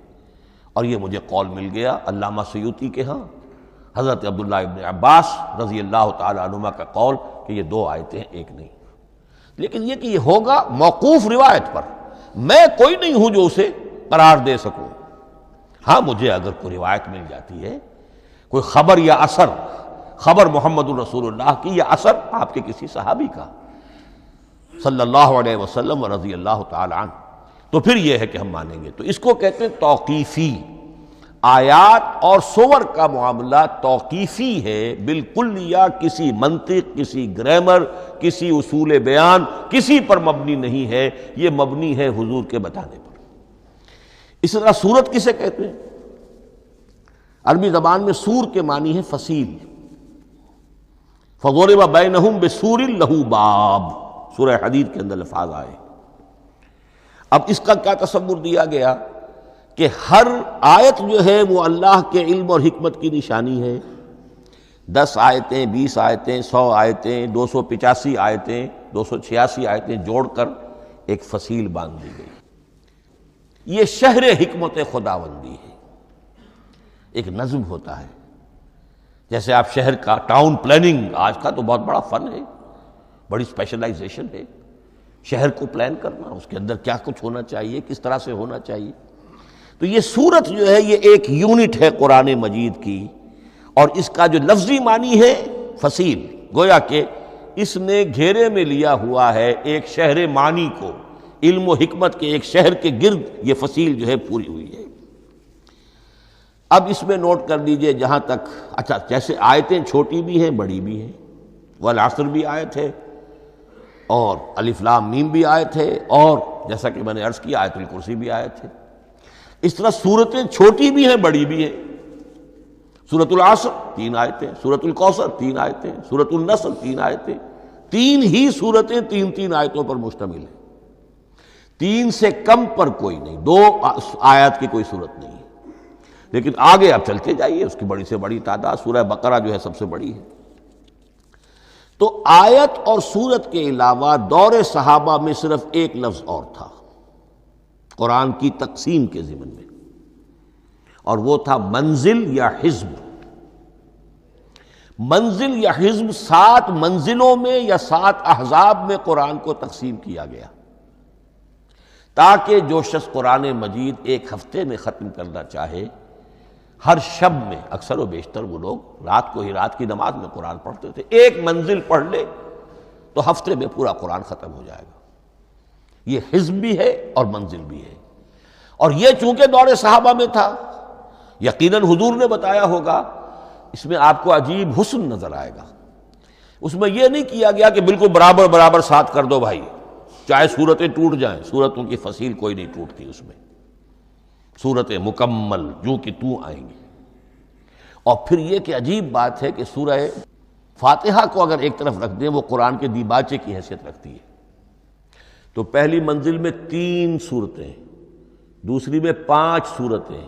اور یہ مجھے قول مل گیا علامہ سیوطی کے ہاں، حضرت عبداللہ ابن عباس رضی اللہ تعالی عنہما کا قول کہ یہ 2 آیتیں ایک نہیں. لیکن یہ کہ یہ ہوگا موقوف روایت پر، میں کوئی نہیں ہوں جو اسے قرار دے سکوں. ہاں مجھے اگر کوئی روایت مل جاتی ہے، کوئی خبر یا اثر، خبر محمد الرسول اللہ کی یا اثر آپ کے کسی صحابی کا صلی اللہ علیہ وسلم و رضی اللہ تعالی عنہ، تو پھر یہ ہے کہ ہم مانیں گے. تو اس کو کہتے ہیں توقیفی. آیات اور سور کا معاملہ توقیفی ہے بالکل، یا کسی منطق، کسی گرامر، کسی اصول بیان، کسی پر مبنی نہیں ہے. یہ مبنی ہے حضور کے بتانے پر. اس طرح سورت کسے کہتے ہیں؟ عربی زبان میں سور کے معنی ہے فصیل. فَضُرِبَ بَيْنَهُمْ بِسُورٍ لَهُ بَابٌ، سورہ حدید کے اندر الفاظ آئے. اب اس کا کیا تصور دیا گیا کہ ہر آیت جو ہے وہ اللہ کے علم اور حکمت کی نشانی ہے. 10 آیتیں، 20 آیتیں، 100 آیتیں، 285 آیتیں، 286 آیتیں جوڑ کر ایک فصیل باندھ دی گئی. یہ شہر حکمت خداوندی ہے. ایک نظم ہوتا ہے، جیسے آپ شہر کا ٹاؤن پلاننگ آج کا تو بہت بڑا فن ہے، بڑی اسپیشلائزیشن ہے. شہر کو پلان کرنا، اس کے اندر کیا کچھ ہونا چاہیے، کس طرح سے ہونا چاہیے. تو یہ سورت جو ہے یہ ایک یونٹ ہے قرآن مجید کی، اور اس کا جو لفظی معنی ہے فصیل، گویا کہ اس نے گھیرے میں لیا ہوا ہے ایک شہر معنی کو. علم و حکمت کے ایک شہر کے گرد یہ فصیل جو ہے پوری ہوئی ہے. اب اس میں نوٹ کر دیجئے جہاں تک، اچھا جیسے آیتیں چھوٹی بھی ہیں بڑی بھی ہیں. والعصر بھی آیت ہے، اور الف لام میم بھی آئے تھے، اور جیسا کہ میں نے عرض کیا آیت الکرسی بھی آئے تھے۔ اس طرح سورتیں چھوٹی بھی ہیں بڑی بھی ہیں۔ سورۃ العصر 3 آیتیں، سورۃ الکوثر 3 آیتیں، سورۃ النصر 3 آیتیں، 3 ہی سورتیں 3 آیتوں پر مشتمل ہیں۔ 3 سے کم پر کوئی نہیں، 2 آیات کی کوئی صورت نہیں ہے۔ لیکن آگے آپ چلتے جائیے، اس کی بڑی سے بڑی تعداد سورہ بقرہ جو ہے سب سے بڑی ہے۔ تو آیت اور سورت کے علاوہ دور صحابہ میں صرف ایک لفظ اور تھا قرآن کی تقسیم کے ضمن میں، اور وہ تھا منزل یا حزب۔ منزل یا حزب 7 منزلوں میں یا 7 احزاب میں قرآن کو تقسیم کیا گیا، تاکہ جو شخص قرآن مجید ایک ہفتے میں ختم کرنا چاہے، ہر شب میں، اکثر و بیشتر وہ لوگ رات کو ہی رات کی نماز میں قرآن پڑھتے تھے، ایک منزل پڑھ لے تو ہفتے میں پورا قرآن ختم ہو جائے گا۔ یہ حزب بھی ہے اور منزل بھی ہے، اور یہ چونکہ دور صحابہ میں تھا، یقیناً حضور نے بتایا ہوگا، اس میں آپ کو عجیب حسن نظر آئے گا۔ اس میں یہ نہیں کیا گیا کہ بالکل برابر برابر ساتھ کر دو بھائی، چاہے صورتیں ٹوٹ جائیں، صورتوں کی فصیل کوئی نہیں ٹوٹتی، اس میں صورتیں مکمل جو کہ تو آئیں گی۔ اور پھر یہ کہ عجیب بات ہے کہ سورہ فاتحہ کو اگر ایک طرف رکھ دیں، وہ قرآن کے دیباچے کی حیثیت رکھتی ہے، تو پہلی منزل میں 3 سورتیں، دوسری میں 5 سورتیں،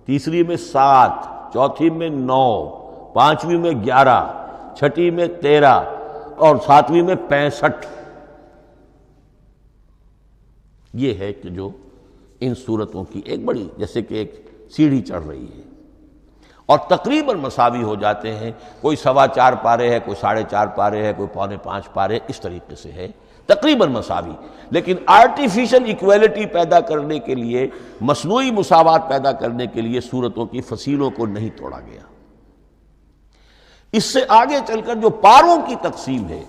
تیسری میں 7، چوتھی میں 9، پانچویں میں 11، چھٹی میں 13 اور 7ویں میں 65۔ یہ ہے کہ جو ان صورتوں کی ایک بڑی جیسے کہ ایک سیڑھی چڑھ رہی ہے، اور تقریباً مساوی ہو جاتے ہیں، کوئی 4.25 پارے ہے، کوئی 4.5 پارے ہے، کوئی 4.25 پارے، اس طریقے سے ہے، تقریباً مساوی۔ لیکن آرٹیفیشل ایکویلٹی پیدا کرنے کے لیے، مصنوعی مساوات پیدا کرنے کے لیے صورتوں کی فصیلوں کو نہیں توڑا گیا۔ اس سے آگے چل کر جو پاروں کی تقسیم ہے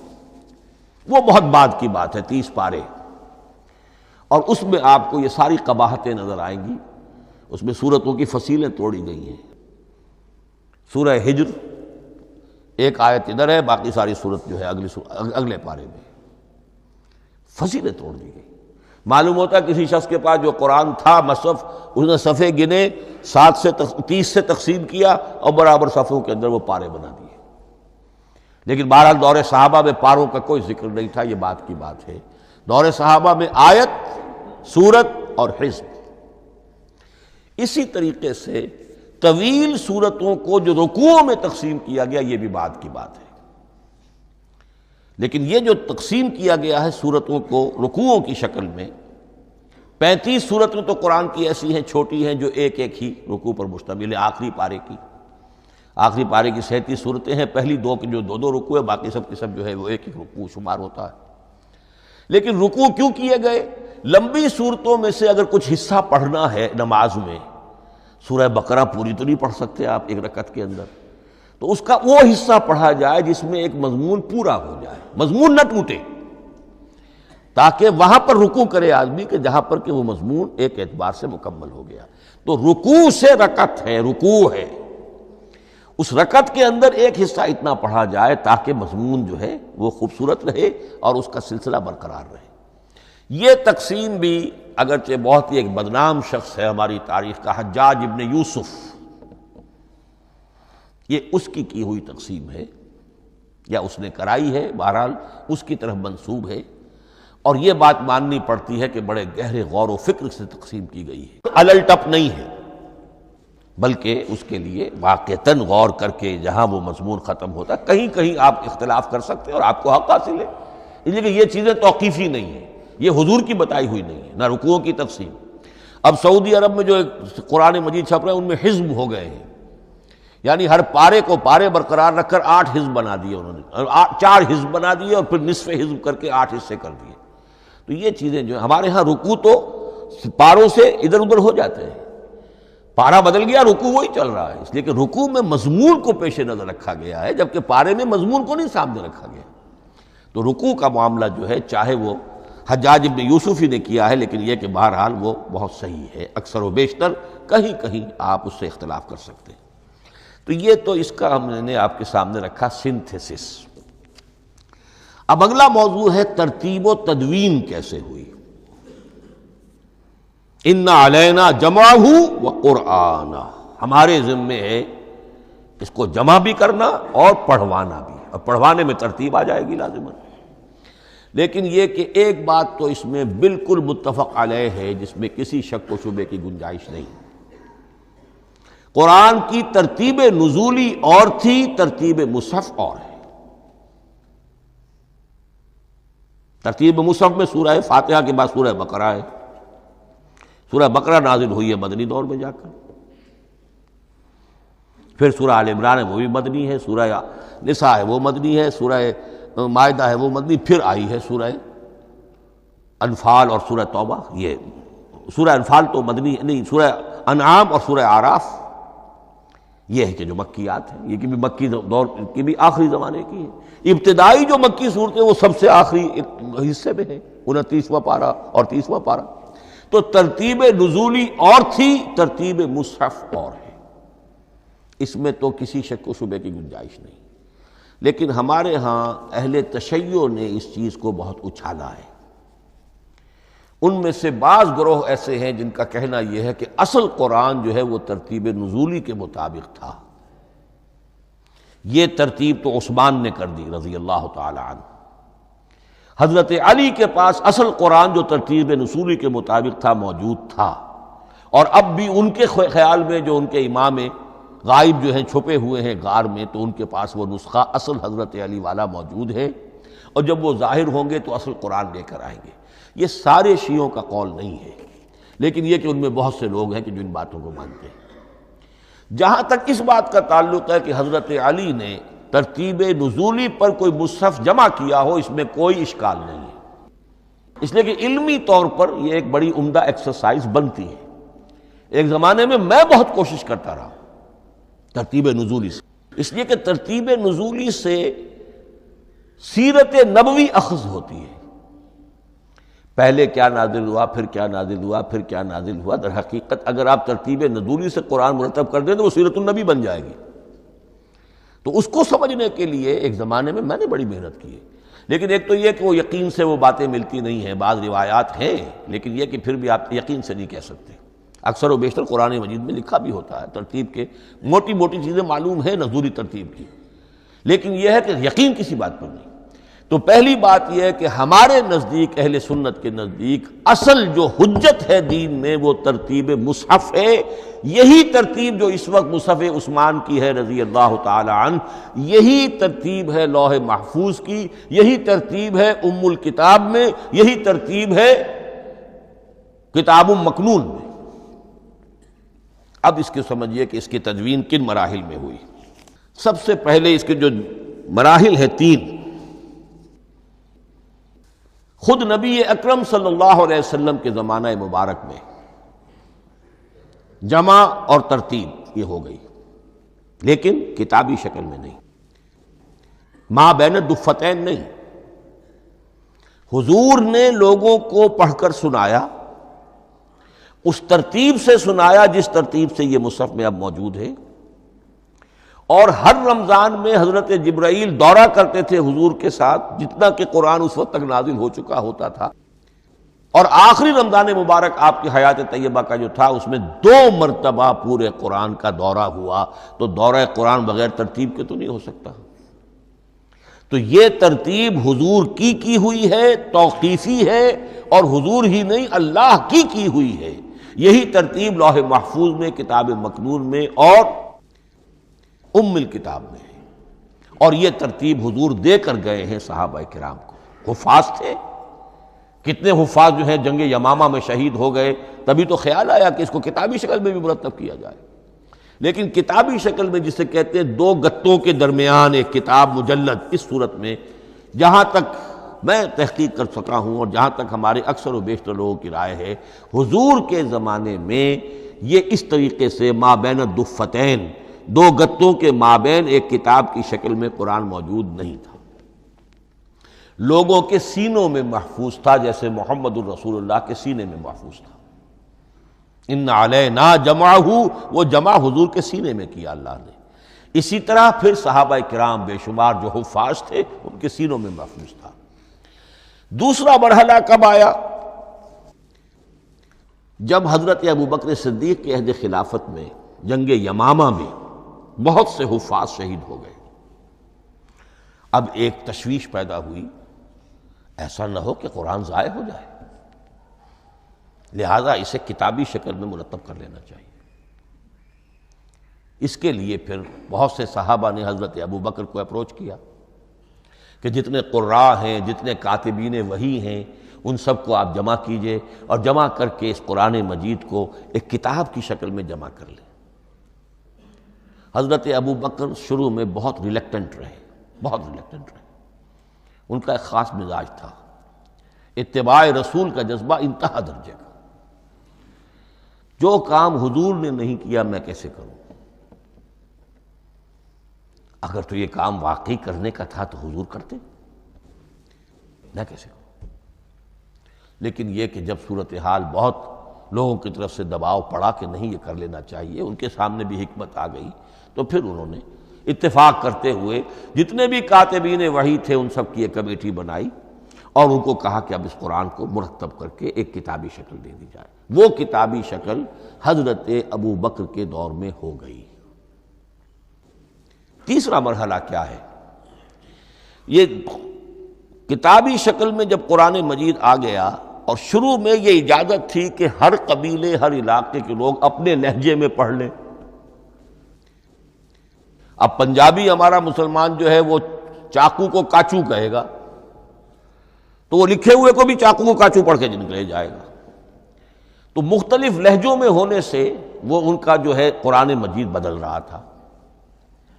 وہ بہت بعد کی بات ہے، 30 پارے، اور اس میں آپ کو یہ ساری قباحتیں نظر آئیں گی۔ اس میں صورتوں کی فصیلیں توڑی گئی ہیں۔ سورہ ہجر ایک آیت ادھر ہے، باقی ساری صورت جو ہے اگلے پارے میں فصیلیں توڑ دی گئی۔ معلوم ہوتا ہے کسی شخص کے پاس جو قرآن تھا مصحف، اس نے صفحے گنے، 7 سے 30 سے تقسیم کیا اور برابر صفحوں کے اندر وہ پارے بنا دیے۔ لیکن بہرحال دور صحابہ میں پاروں کا کوئی ذکر نہیں تھا، یہ بات کی بات ہے۔ دور صحابہ میں آیت، سورت اور حزب۔ اسی طریقے سے طویل سورتوں کو جو رکوعوں میں تقسیم کیا گیا، یہ بھی بات کی بات ہے۔ لیکن یہ جو تقسیم کیا گیا ہے سورتوں کو رکوعوں کی شکل میں، 35 صورتیں تو قرآن کی ایسی ہیں چھوٹی ہیں جو ایک ایک ہی رکوع پر مشتمل ہے۔ آخری پارے کی 37 صورتیں ہیں، پہلی 2 کی جو 2 رکوع ہے، باقی سب کی سب جو ہے وہ ایک ایک رکوع شمار ہوتا ہے۔ لیکن رکوع کیوں کیے گئے؟ لمبی صورتوں میں سے اگر کچھ حصہ پڑھنا ہے نماز میں، سورہ بقرہ پوری تو نہیں پڑھ سکتے آپ ایک رکعت کے اندر، تو اس کا وہ حصہ پڑھا جائے جس میں ایک مضمون پورا ہو جائے، مضمون نہ ٹوٹے، تاکہ وہاں پر رکوع کرے آدمی کہ جہاں پر کہ وہ مضمون ایک اعتبار سے مکمل ہو گیا۔ تو رکوع سے رکعت ہے، رکوع ہے، اس رکعت کے اندر ایک حصہ اتنا پڑھا جائے تاکہ مضمون جو ہے وہ خوبصورت رہے اور اس کا سلسلہ برقرار رہے۔ یہ تقسیم بھی اگرچہ بہت ہی ایک بدنام شخص ہے ہماری تاریخ کا، حجاج ابن یوسف، یہ اس کی ہوئی تقسیم ہے یا اس نے کرائی ہے، بہرحال اس کی طرف منسوب ہے، اور یہ بات ماننی پڑتی ہے کہ بڑے گہرے غور و فکر سے تقسیم کی گئی ہے، الل ٹپ نہیں ہے، بلکہ اس کے لیے واقعتاً غور کر کے جہاں وہ مضمون ختم ہوتا ہے، کہیں کہیں آپ اختلاف کر سکتے ہیں اور آپ کو حق حاصل ہے، اس لیے کہ یہ چیزیں توقیفی نہیں ہیں، یہ حضور کی بتائی ہوئی نہیں ہے، نہ رکوعوں کی تقسیم۔ اب سعودی عرب میں جو قرآن مجید چھپ رہے ہیں ان میں حزب ہو گئے ہیں، یعنی ہر پارے کو پارے برقرار رکھ کر 8 حزب بنا دیے انہوں نے، 4 حزب بنا دیے اور پھر نصف حزب کر کے 8 حصے کر دیے۔ تو یہ چیزیں جو ہمارے ہاں رکوع تو پاروں سے ادھر ادھر ہو جاتے ہیں، پارا بدل گیا رکوع وہی چل رہا ہے، اس لیے کہ رکوع میں مضمون کو پیش نظر رکھا گیا ہے، جبکہ پارے میں مضمون کو نہیں سامنے رکھا گیا۔ تو رکوع کا معاملہ جو ہے چاہے وہ حجاج ابن یوسف ہی نے کیا ہے، لیکن یہ کہ بہرحال وہ بہت صحیح ہے، اکثر و بیشتر، کہیں کہیں آپ اس سے اختلاف کر سکتے ہیں۔ تو یہ تو اس کا ہم نے آپ کے سامنے رکھا سنتھیسس۔ اب اگلا موضوع ہے ترتیب و تدوین کیسے ہوئی. ان علینا جمعہ و قرآنہ، ہمارے ذمے ہے اس کو جمع بھی کرنا اور پڑھوانا بھی، اور پڑھوانے میں ترتیب آ جائے گی لازماً. لیکن یہ کہ ایک بات تو اس میں بالکل متفق علیہ ہے جس میں کسی شک و شبے کی گنجائش نہیں. قرآن کی ترتیب نزولی اور تھی، ترتیب مصحف اور ہے. ترتیب مصحف میں سورہ فاتحہ کے بعد سورہ بقرہ ہے. سورہ بقرہ نازل ہوئی ہے مدنی دور میں جا کر، پھر سورہ آل عمران ہے وہ بھی مدنی ہے، سورہ نساء ہے وہ مدنی ہے، سورہ مائدہ ہے وہ مدنی، پھر آئی ہے سورہ انفال اور سورہ توبہ. یہ سورہ انفال تو مدنی نہیں، سورہ انعام اور سورہ اعراف یہ ہے کہ جو مکیات ہیں، یہ کہ بھی مکی دور کی بھی آخری زمانے کی ہے. ابتدائی جو مکی صورتیں وہ سب سے آخری حصے میں ہیں، 29واں پارہ اور 30واں پارہ. تو ترتیب نزولی اور تھی، ترتیب مصحف اور ہے، اس میں تو کسی شک و شبے کی گنجائش نہیں. لیکن ہمارے ہاں اہل تشیع نے اس چیز کو بہت اچھالا ہے. ان میں سے بعض گروہ ایسے ہیں جن کا کہنا یہ ہے کہ اصل قرآن جو ہے وہ ترتیب نزولی کے مطابق تھا. یہ ترتیب تو عثمان نے کر دی رضی اللہ تعالی عنہ. حضرت علی کے پاس اصل قرآن جو ترتیب نزولی کے مطابق تھا موجود تھا، اور اب بھی ان کے خیال میں جو ان کے امام غائب جو ہیں چھپے ہوئے ہیں غار میں، تو ان کے پاس وہ نسخہ اصل حضرت علی والا موجود ہے، اور جب وہ ظاہر ہوں گے تو اصل قرآن لے کر آئیں گے. یہ سارے شیعوں کا قول نہیں ہے، لیکن یہ کہ ان میں بہت سے لوگ ہیں کہ جو ان باتوں کو مانتے ہیں. جہاں تک اس بات کا تعلق ہے کہ حضرت علی نے ترتیب نزولی پر کوئی مصحف جمع کیا ہو، اس میں کوئی اشکال نہیں ہے، اس لیے کہ علمی طور پر یہ ایک بڑی عمدہ ایکسرسائز بنتی ہے. ایک زمانے میں بہت کوشش کرتا رہا ترتیب نزولی سے، اس لیے کہ ترتیب نزولی سے سیرت نبوی اخذ ہوتی ہے. پہلے کیا نازل ہوا، پھر کیا نازل ہوا، پھر کیا نازل ہوا. در حقیقت اگر آپ ترتیب نزولی سے قرآن مرتب کر دیں تو وہ سیرت النبی بن جائے گی. تو اس کو سمجھنے کے لیے ایک زمانے میں نے بڑی محنت کی ہے. لیکن ایک تو یہ کہ وہ یقین سے وہ باتیں ملتی نہیں ہیں، بعض روایات ہیں، لیکن یہ کہ پھر بھی آپ یقین سے نہیں کہہ سکتے. اکثر و بیشتر قرآن مجید میں لکھا بھی ہوتا ہے، ترتیب کے موٹی موٹی چیزیں معلوم ہیں نزولی ترتیب کی، لیکن یہ ہے کہ یقین کسی بات پر نہیں. تو پہلی بات یہ ہے کہ ہمارے نزدیک، اہل سنت کے نزدیک، اصل جو حجت ہے دین میں وہ ترتیب مصحف ہے. یہی ترتیب جو اس وقت مصحف عثمان کی ہے رضی اللہ تعالی عنہ، یہی ترتیب ہے لوح محفوظ کی، یہی ترتیب ہے ام الکتاب میں، یہی ترتیب ہے کتاب مکنون میں. اب اس کے سمجھیے کہ اس کی تدوین کن مراحل میں ہوئی. سب سے پہلے اس کے جو مراحل ہیں 3. خود نبی اکرم صلی اللہ علیہ وسلم کے زمانہ مبارک میں جمع اور ترتیب یہ ہو گئی، لیکن کتابی شکل میں نہیں، ما بین الدفتین نہیں. حضور نے لوگوں کو پڑھ کر سنایا، اس ترتیب سے سنایا جس ترتیب سے یہ مصحف میں اب موجود ہے. اور ہر رمضان میں حضرت جبرائیل دورہ کرتے تھے حضور کے ساتھ، جتنا کہ قرآن اس وقت تک نازل ہو چکا ہوتا تھا. اور آخری رمضان مبارک آپ کی حیات طیبہ کا جو تھا، اس میں 2 مرتبہ پورے قرآن کا دورہ ہوا. تو دورہ قرآن بغیر ترتیب کے تو نہیں ہو سکتا. تو یہ ترتیب حضور کی ہوئی ہے، توقیفی ہے، اور حضور ہی نہیں اللہ کی ہوئی ہے. یہی ترتیب لوح محفوظ میں، کتاب مکنون میں اور ام الکتاب میں ہے. اور یہ ترتیب حضور دے کر گئے ہیں صحابہ کرام کو. حفاظ تھے، کتنے حفاظ جو ہیں جنگ یمامہ میں شہید ہو گئے، تبھی تو خیال آیا کہ اس کو کتابی شکل میں بھی مرتب کیا جائے. لیکن کتابی شکل میں جسے کہتے ہیں 2 گتوں کے درمیان ایک کتاب مجلد، اس صورت میں جہاں تک میں تحقیق کر سکا ہوں اور جہاں تک ہمارے اکثر و بیشتر لوگوں کی رائے ہے، حضور کے زمانے میں یہ اس طریقے سے ما بین الدفتین، 2 گتوں کے مابین ایک کتاب کی شکل میں قرآن موجود نہیں تھا. لوگوں کے سینوں میں محفوظ تھا، جیسے محمد الرسول اللہ کے سینے میں محفوظ تھا. ان علینا جمعہ، وہ جمع حضور کے سینے میں کیا اللہ نے. اسی طرح پھر صحابہ کرام بے شمار جو حفاظ تھے ان کے سینوں میں محفوظ تھا. دوسرا مرحلہ کب آیا؟ جب حضرت ابوبکر صدیق کے عہد خلافت میں جنگ یمامہ میں بہت سے حفاظ شہید ہو گئے۔ اب ایک تشویش پیدا ہوئی، ایسا نہ ہو کہ قرآن ضائع ہو جائے، لہذا اسے کتابی شکل میں مرتب کر لینا چاہیے۔ اس کے لیے پھر بہت سے صحابہ نے حضرت ابوبکر کو اپروچ کیا کہ جتنے قراء ہیں، جتنے کاتبین وحی ہیں، ان سب کو آپ جمع کیجئے اور جمع کر کے اس قرآن مجید کو ایک کتاب کی شکل میں جمع کر لیں۔ حضرت ابوبکر شروع میں بہت ریلیکٹنٹ رہے، ان کا ایک خاص مزاج تھا، اتباع رسول کا جذبہ انتہا درجے کا۔ جو کام حضور نے نہیں کیا میں کیسے کروں؟ اگر تو یہ کام واقعی کرنے کا تھا تو حضور کرتے، میں کیسے کروں؟ لیکن یہ کہ جب صورتحال بہت لوگوں کی طرف سے دباؤ پڑا کہ نہیں یہ کر لینا چاہیے، ان کے سامنے بھی حکمت آ گئی، تو پھر انہوں نے اتفاق کرتے ہوئے جتنے بھی کاتبین وحی تھے ان سب کی ایک کمیٹی بنائی اور ان کو کہا کہ اب اس قرآن کو مرتب کر کے ایک کتابی شکل دے دی جائے۔ وہ کتابی شکل حضرت ابوبکر کے دور میں ہو گئی۔ تیسرا مرحلہ کیا ہے؟ یہ کتابی شکل میں جب قرآن مجید آ گیا اور شروع میں یہ اجازت تھی کہ ہر قبیلے، ہر علاقے کے لوگ اپنے لہجے میں پڑھ لیں۔ اب پنجابی ہمارا مسلمان جو ہے وہ چاقو کو کاچو کہے گا تو وہ لکھے ہوئے کو بھی چاقو کو کاچو پڑھ کے نکلے جائے گا۔ تو مختلف لہجوں میں ہونے سے وہ ان کا جو ہے قرآن مجید بدل رہا تھا،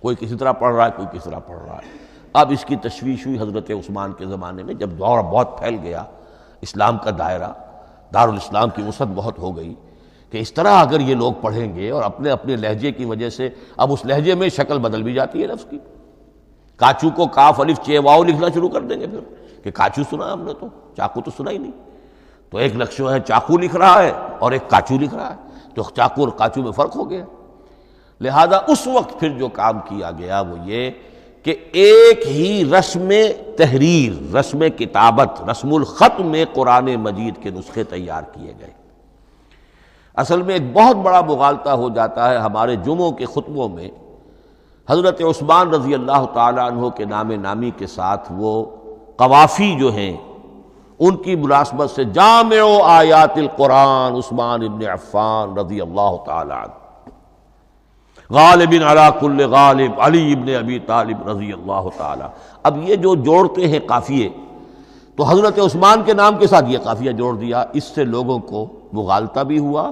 کوئی کسی طرح پڑھ رہا ہے، کوئی کس طرح پڑھ رہا ہے۔ اب اس کی تشویش ہوئی حضرت عثمان کے زمانے میں، جب دور بہت پھیل گیا، اسلام کا دائرہ، دارالاسلام کی وسعت بہت ہو گئی کہ اس طرح اگر یہ لوگ پڑھیں گے اور اپنے اپنے لہجے کی وجہ سے اب اس لہجے میں شکل بدل بھی جاتی ہے لفظ کی۔ کاچو کو کاف الف چے واو لکھنا شروع کر دیں گے پھر کہ کاچو سنا ہم نے، تو چاقو تو سنا ہی نہیں۔ تو ایک لکشو ہے چاقو لکھ رہا ہے اور ایک کاچو لکھ رہا ہے، تو چاقو اور کاچو میں فرق ہو گیا۔ لہذا اس وقت پھر جو کام کیا گیا وہ یہ کہ ایک ہی رسم تحریر، رسم کتابت، رسم الخط میں قرآن مجید کے نسخے تیار کیے گئے۔ اصل میں ایک بہت بڑا مغالطہ ہو جاتا ہے ہمارے جمعوں کے خطبوں میں، حضرت عثمان رضی اللہ تعالیٰ عنہ کے نام نامی کے ساتھ وہ قوافی جو ہیں ان کی مناسبت سے جامع آیات القرآن عثمان ابن عفان رضی اللہ تعالیٰ عنہ، غالب علی کل غالب علی ابن ابی طالب رضی اللہ تعالیٰ۔ اب یہ جو جوڑتے ہیں قافیے، تو حضرت عثمان کے نام کے ساتھ یہ قافیہ جوڑ دیا، اس سے لوگوں کو مغالطہ بھی ہوا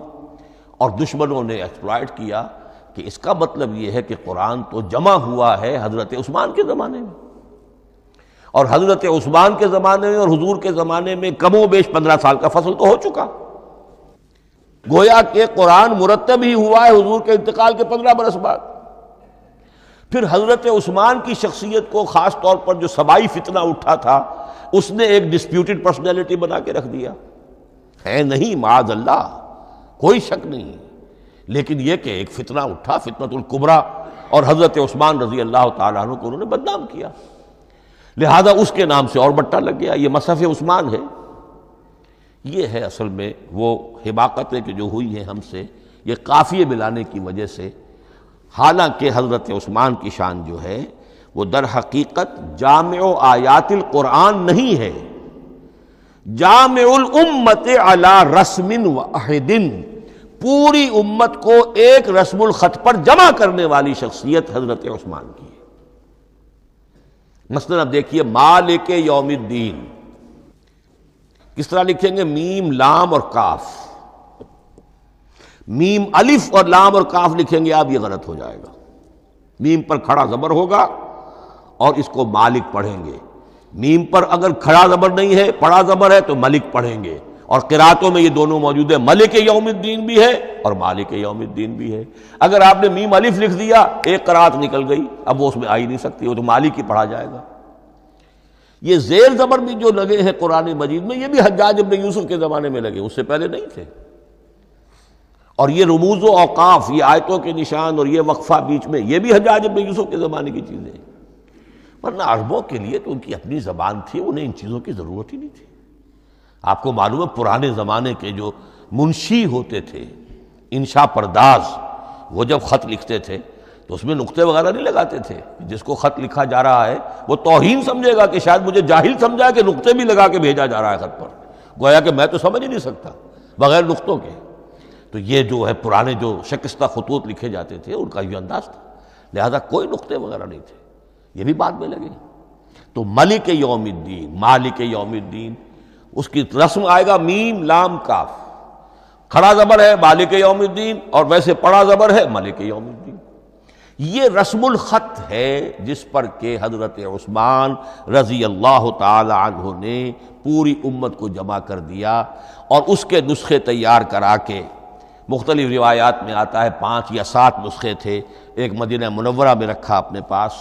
اور دشمنوں نے ایکسپلائٹ کیا کہ اس کا مطلب یہ ہے کہ قرآن تو جمع ہوا ہے حضرت عثمان کے زمانے میں، اور حضرت عثمان کے زمانے میں اور حضور کے زمانے میں کم و بیش 15 سال کا فصل تو ہو چکا، گویا کہ قرآن مرتب ہی ہوا ہے حضور کے انتقال کے 15 برس بعد۔ پھر حضرت عثمان کی شخصیت کو خاص طور پر جو سبائی فتنہ اٹھا تھا اس نے ایک ڈسپیوٹڈ پرسنالٹی بنا کے رکھ دیا ہے، نہیں معاذ اللہ، کوئی شک نہیں، لیکن یہ کہ ایک فتنہ اٹھا، فتنۃ الکبریٰ، اور حضرت عثمان رضی اللہ تعالیٰ عنہ کو انہوں نے بدنام کیا، لہذا اس کے نام سے اور بٹا لگ گیا، یہ مصحف عثمان ہے۔ یہ ہے اصل میں وہ حماقتیں کہ جو ہوئی ہیں ہم سے، یہ قافیے ملانے کی وجہ سے، حالانکہ حضرت عثمان کی شان جو ہے وہ در حقیقت جامع آیات القرآن نہیں ہے، جامع الامت علی رسم واحد، پوری امت کو ایک رسم الخط پر جمع کرنے والی شخصیت حضرت عثمان کی ہے۔ مثلا اب دیکھیے مالک یوم الدین کس طرح لکھیں گے؟ میم لام اور کاف، میم الف اور لام اور کاف لکھیں گے آپ، یہ غلط ہو جائے گا۔ میم پر کھڑا زبر ہوگا اور اس کو مالک پڑھیں گے، میم پر اگر کھڑا زبر نہیں ہے پڑا زبر ہے تو ملک پڑھیں گے، اور قراتوں میں یہ دونوں موجود ہے، ملک یوم الدین بھی ہے اور مالک یوم الدین بھی ہے۔ اگر آپ نے میم الف لکھ دیا ایک قرات نکل گئی، اب وہ اس میں آ ہی نہیں سکتی، وہ تو مالک ہی پڑھا جائے گا۔ یہ زیر زبر بھی جو لگے ہیں قرآن مجید میں، یہ بھی حجاج ابن یوسف کے زمانے میں لگے، اس سے پہلے نہیں تھے۔ اور یہ رموز و اوقاف، یہ آیتوں کے نشان اور یہ وقفہ بیچ میں، یہ بھی حجاج ابن یوسف کے زمانے کی چیزیں ہیں، ورنہ عربوں کے لیے تو ان کی اپنی زبان تھی، انہیں ان چیزوں کی ضرورت ہی نہیں تھی۔ آپ کو معلوم ہے پرانے زمانے کے جو منشی ہوتے تھے، انشاء پرداز، وہ جب خط لکھتے تھے تو اس میں نقطے وغیرہ نہیں لگاتے تھے. جس کو خط لکھا جا رہا ہے وہ توہین سمجھے گا کہ شاید مجھے جاہل سمجھا کہ نقطے بھی لگا کے بھیجا جا رہا ہے خط پر، گویا کہ میں تو سمجھ ہی نہیں سکتا بغیر نقطوں کے. تو یہ جو ہے پرانے جو شکستہ خطوط لکھے جاتے تھے ان کا یہ انداز تھا، لہذا کوئی نقطے وغیرہ نہیں تھے. یہ بھی بعد میں لگے. تو ملک یوم الدین، مالک یوم الدین، اس کی رسم آئے گا میم لام کاف، کھڑا زبر ہے مالک یوم الدین اور ویسے پڑا زبر ہے ملک یوم الدین. یہ رسم الخط ہے جس پر کہ حضرت عثمان رضی اللہ تعالی عنہ نے پوری امت کو جمع کر دیا اور اس کے نسخے تیار کرا کے، مختلف روایات میں آتا ہے 5 یا 7 نسخے تھے، ایک مدینہ منورہ میں رکھا اپنے پاس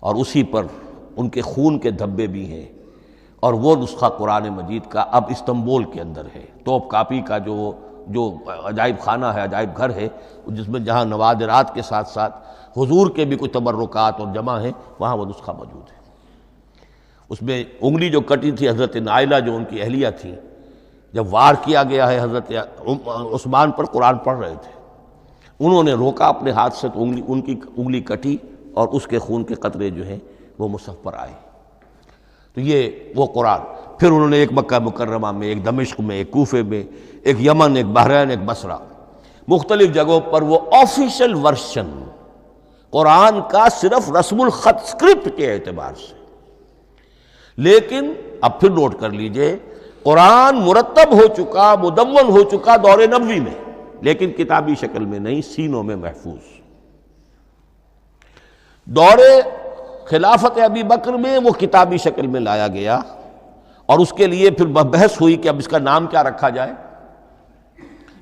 اور اسی پر ان کے خون کے دھبے بھی ہیں. اور وہ نسخہ قرآن مجید کا اب استنبول کے اندر ہے، توپ کاپی کا جو عجائب خانہ ہے، عجائب گھر ہے، جس میں جہاں نوادرات کے ساتھ ساتھ حضور کے بھی کچھ تبرکات اور جمع ہیں، وہاں وہ نسخہ موجود ہے. اس میں انگلی جو کٹی تھی حضرت نائلہ جو ان کی اہلیہ تھی، جب وار کیا گیا ہے حضرت عثمان پر، قرآن پڑھ رہے تھے، انہوں نے روکا اپنے ہاتھ سے تو ان کی انگلی کٹی اور اس کے خون کے قطرے جو ہیں وہ مصحف پر آئے. تو یہ وہ قرآن. پھر انہوں نے ایک مکہ مکرمہ میں، ایک دمشق میں، ایک کوفے میں، ایک یمن، ایک بحرین، ایک بصرہ، مختلف جگہوں پر وہ آفیشل ورشن قرآن کا صرف رسم الخط اسکرپٹ کے اعتبار سے. لیکن اب پھر نوٹ کر لیجئے، قرآن مرتب ہو چکا، مدون ہو چکا دور نبوی میں، لیکن کتابی شکل میں نہیں، سینوں میں محفوظ. دور خلافت ابی بکر میں وہ کتابی شکل میں لایا گیا اور اس کے لیے پھر بحث ہوئی کہ اب اس کا نام کیا رکھا جائے.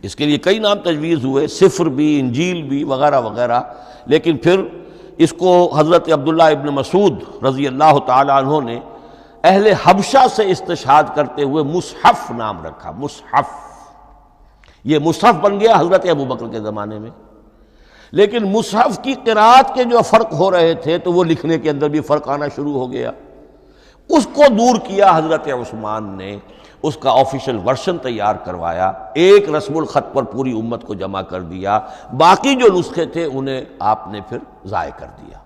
اس کے لیے کئی نام تجویز ہوئے، سفر بھی، انجیل بھی، وغیرہ وغیرہ. لیکن پھر اس کو حضرت عبداللہ ابن مسعود رضی اللہ تعالی عنہ نے اہل حبشہ سے استشہاد کرتے ہوئے مصحف نام رکھا. مصحف، یہ مصحف بن گیا حضرت ابو بکر کے زمانے میں. لیکن مصحف کی قرأت کے جو فرق ہو رہے تھے تو وہ لکھنے کے اندر بھی فرق آنا شروع ہو گیا. اس کو دور کیا حضرت عثمان نے، اس کا آفیشل ورشن تیار کروایا، ایک رسم الخط پر پوری امت کو جمع کر دیا. باقی جو نسخے تھے انہیں آپ نے پھر ضائع کر دیا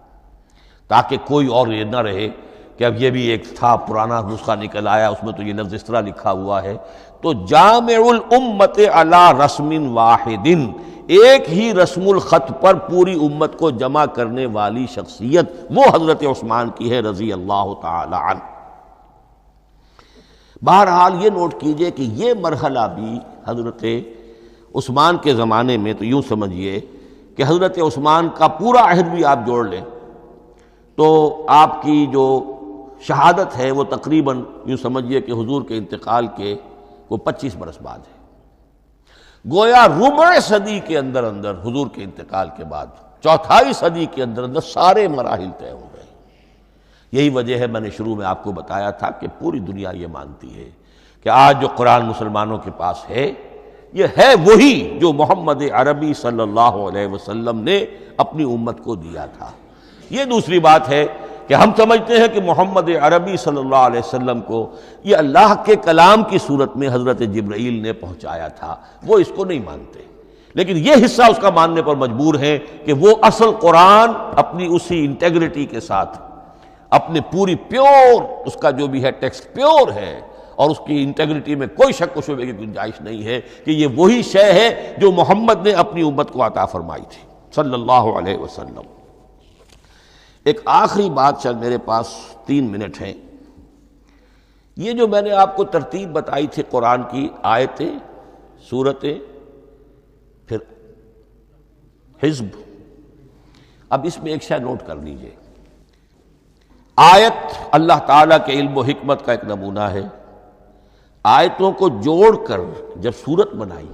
تاکہ کوئی اور یہ نہ رہے کہ اب یہ بھی ایک تھا پرانا نسخہ نکل آیا، اس میں تو یہ لفظ اس طرح لکھا ہوا ہے. تو جامع الامت علی رسم واحد، ایک ہی رسم الخط پر پوری امت کو جمع کرنے والی شخصیت وہ حضرت عثمان کی ہے رضی اللہ تعالی عنہ. بہرحال یہ نوٹ کیجئے کہ یہ مرحلہ بھی حضرت عثمان کے زمانے میں، تو یوں سمجھیے کہ حضرت عثمان کا پورا عہد بھی آپ جوڑ لیں تو آپ کی جو شہادت ہے وہ تقریباً یوں سمجھیے کہ حضور کے انتقال کے وہ 25 برس بعد ہے. گویا ربع صدی کے اندر اندر حضور کے انتقال کے بعد، چوتھائی صدی کے اندر اندر سارے مراحل طے ہو گئے. یہی وجہ ہے میں نے شروع میں آپ کو بتایا تھا کہ پوری دنیا یہ مانتی ہے کہ آج جو قرآن مسلمانوں کے پاس ہے یہ ہے وہی جو محمد عربی صلی اللہ علیہ وسلم نے اپنی امت کو دیا تھا. یہ دوسری بات ہے کہ ہم سمجھتے ہیں کہ محمد عربی صلی اللہ علیہ وسلم کو یہ اللہ کے کلام کی صورت میں حضرت جبرائیل نے پہنچایا تھا، وہ اس کو نہیں مانتے. لیکن یہ حصہ اس کا ماننے پر مجبور ہیں کہ وہ اصل قرآن اپنی اسی انٹیگریٹی کے ساتھ، اپنے پوری پیور، اس کا جو بھی ہے ٹیکسٹ پیور ہے اور اس کی انٹیگریٹی میں کوئی شک و شبہ کی گنجائش نہیں ہے کہ یہ وہی شے ہے جو محمد نے اپنی امت کو عطا فرمائی تھی صلی اللہ علیہ وسلم. ایک آخری بات، چل میرے پاس 3 منٹ ہیں. یہ جو میں نے آپ کو ترتیب بتائی تھی قرآن کی، آیتیں، سورتیں، پھر حزب، اب اس میں ایک شے نوٹ کر لیجئے. آیت اللہ تعالیٰ کے علم و حکمت کا ایک نمونہ ہے. آیتوں کو جوڑ کر جب سورت بنائی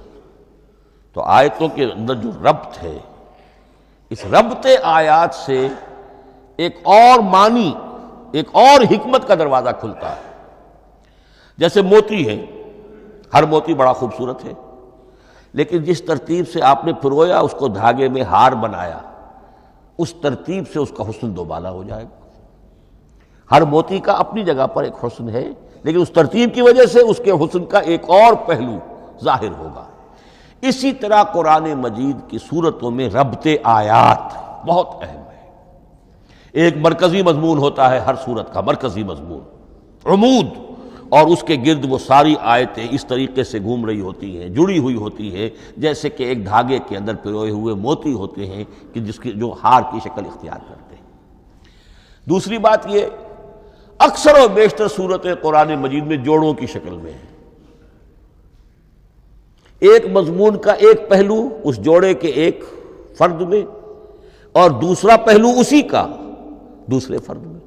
تو آیتوں کے اندر جو ربط ہے، اس ربط آیات سے ایک اور معنی، ایک اور حکمت کا دروازہ کھلتا ہے. جیسے موتی ہے، ہر موتی بڑا خوبصورت ہے، لیکن جس ترتیب سے آپ نے پرویا، اس کو دھاگے میں ہار بنایا، اس ترتیب سے اس کا حسن دوبالا ہو جائے گا. ہر موتی کا اپنی جگہ پر ایک حسن ہے، لیکن اس ترتیب کی وجہ سے اس کے حسن کا ایک اور پہلو ظاہر ہوگا۔ اسی طرح قرآن مجید کی صورتوں میں ربط آیات بہت اہم ہے۔ ایک مرکزی مضمون ہوتا ہے ہر صورت کا، مرکزی مضمون عمود، اور اس کے گرد وہ ساری آیتیں اس طریقے سے گھوم رہی ہوتی ہیں، جڑی ہوئی ہوتی ہیں، جیسے کہ ایک دھاگے کے اندر پروئے ہوئے موتی ہوتے ہیں کہ جس کی جو ہار کی شکل اختیار کرتے ہیں۔ دوسری بات یہ، اکثر و بیشتر صورتیں قرآن مجید میں جوڑوں کی شکل میں ہیں۔ ایک مضمون کا ایک پہلو اس جوڑے کے ایک فرد میں، اور دوسرا پہلو اسی کا دوسرے فرد میں،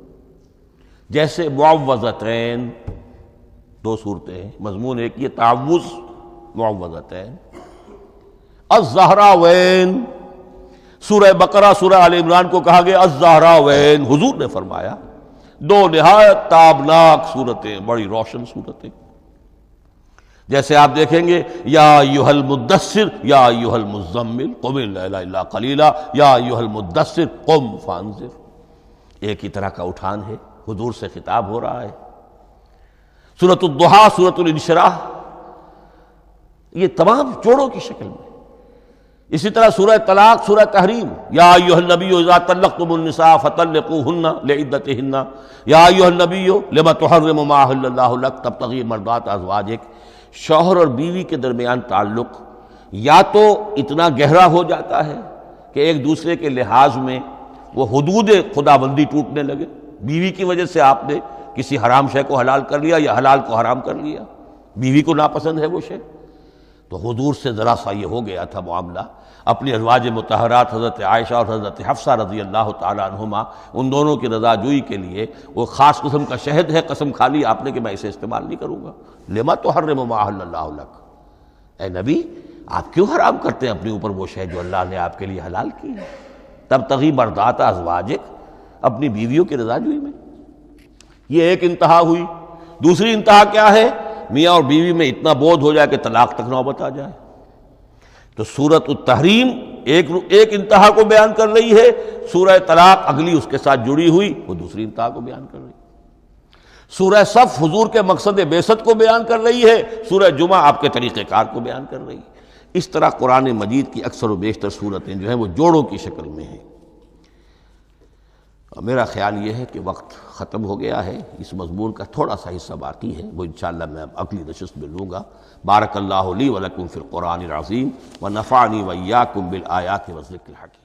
جیسے معوذتین، دو صورتیں ہیں، مضمون ایک یہ تعوذ، معوذتین، الزہراوین، سورہ بقرہ سورہ آل عمران کو کہا گیا الزہراوین، حضور نے فرمایا دو نہایت تابناک صورتیں، بڑی روشن صورتیں۔ جیسے آپ دیکھیں گے یا ایھا المدثر یا ایھا المزمل قم اللیل الا قلیلا یا ایھا المدثر قم فانذر، ایک ہی طرح کا اٹھان ہے، حضور سے خطاب ہو رہا ہے۔ سورۃ الضحیٰ، سورۃ الانشراح، یہ تمام جوڑوں کی شکل میں۔ اسی طرح سورہ طلاق، سورہ تحریم، یا ایھا النبی اذا طلقتم النساء فطلقوہن لعدتہن یا ایھا النبی لم تحرم ما احل اللہ لک تبتغی مرضات ازواجک۔ شوہر اور بیوی کے درمیان تعلق یا تو اتنا گہرا ہو جاتا ہے کہ ایک دوسرے کے لحاظ میں وہ حدود خدابندی ٹوٹنے لگے، بیوی کی وجہ سے آپ نے کسی حرام شے کو حلال کر لیا یا حلال کو حرام کر لیا، بیوی کو ناپسند ہے وہ شے، تو حضور سے ذرا سا یہ ہو گیا تھا معاملہ۔ اپنی ازواج مطہرات حضرت عائشہ اور حضرت حفصہ رضی اللہ تعالی عنہما، ان دونوں کی رضا جوئی کے لیے وہ خاص قسم کا شہد ہے، قسم کھا لی آپ نے کہ میں اسے استعمال نہیں کروں گا۔ لما تحرم ما احل اللہ لک، اے نبی آپ کیوں حرام کرتے ہیں اپنے اوپر وہ شے جو اللہ نے آپ کے لیے حلال کی ہے؟ تبتغی مرضات ازواجک، اپنی بیویوں کی رضا جوئی میں۔ یہ ایک انتہا ہوئی۔ دوسری انتہا کیا ہے؟ میاں اور بیوی میں اتنا بودھ ہو جائے کہ طلاق تک نوبت آ جائے۔ تو سورۃ التحریم ایک انتہا کو بیان کر رہی ہے، سورہ طلاق اگلی اس کے ساتھ جڑی ہوئی وہ دوسری انتہا کو بیان کر رہی ہے۔ سورہ صف حضور کے مقصد بعثت کو بیان کر رہی ہے، سورہ جمعہ آپ کے طریقہ کار کو بیان کر رہی ہے۔ اس طرح قرآن مجید کی اکثر و بیشتر صورتیں جو ہیں وہ جوڑوں کی شکل میں ہیں۔ میرا خیال یہ ہے کہ وقت ختم ہو گیا ہے، اس مضمون کا تھوڑا سا حصہ باقی ہے، وہ انشاءاللہ میں اگلی نشست میں لوں گا۔ بارک اللہ لی ولکم فی القرآن العظیم ونفعنی وإیاکم بالآیات والذکر الحکیم۔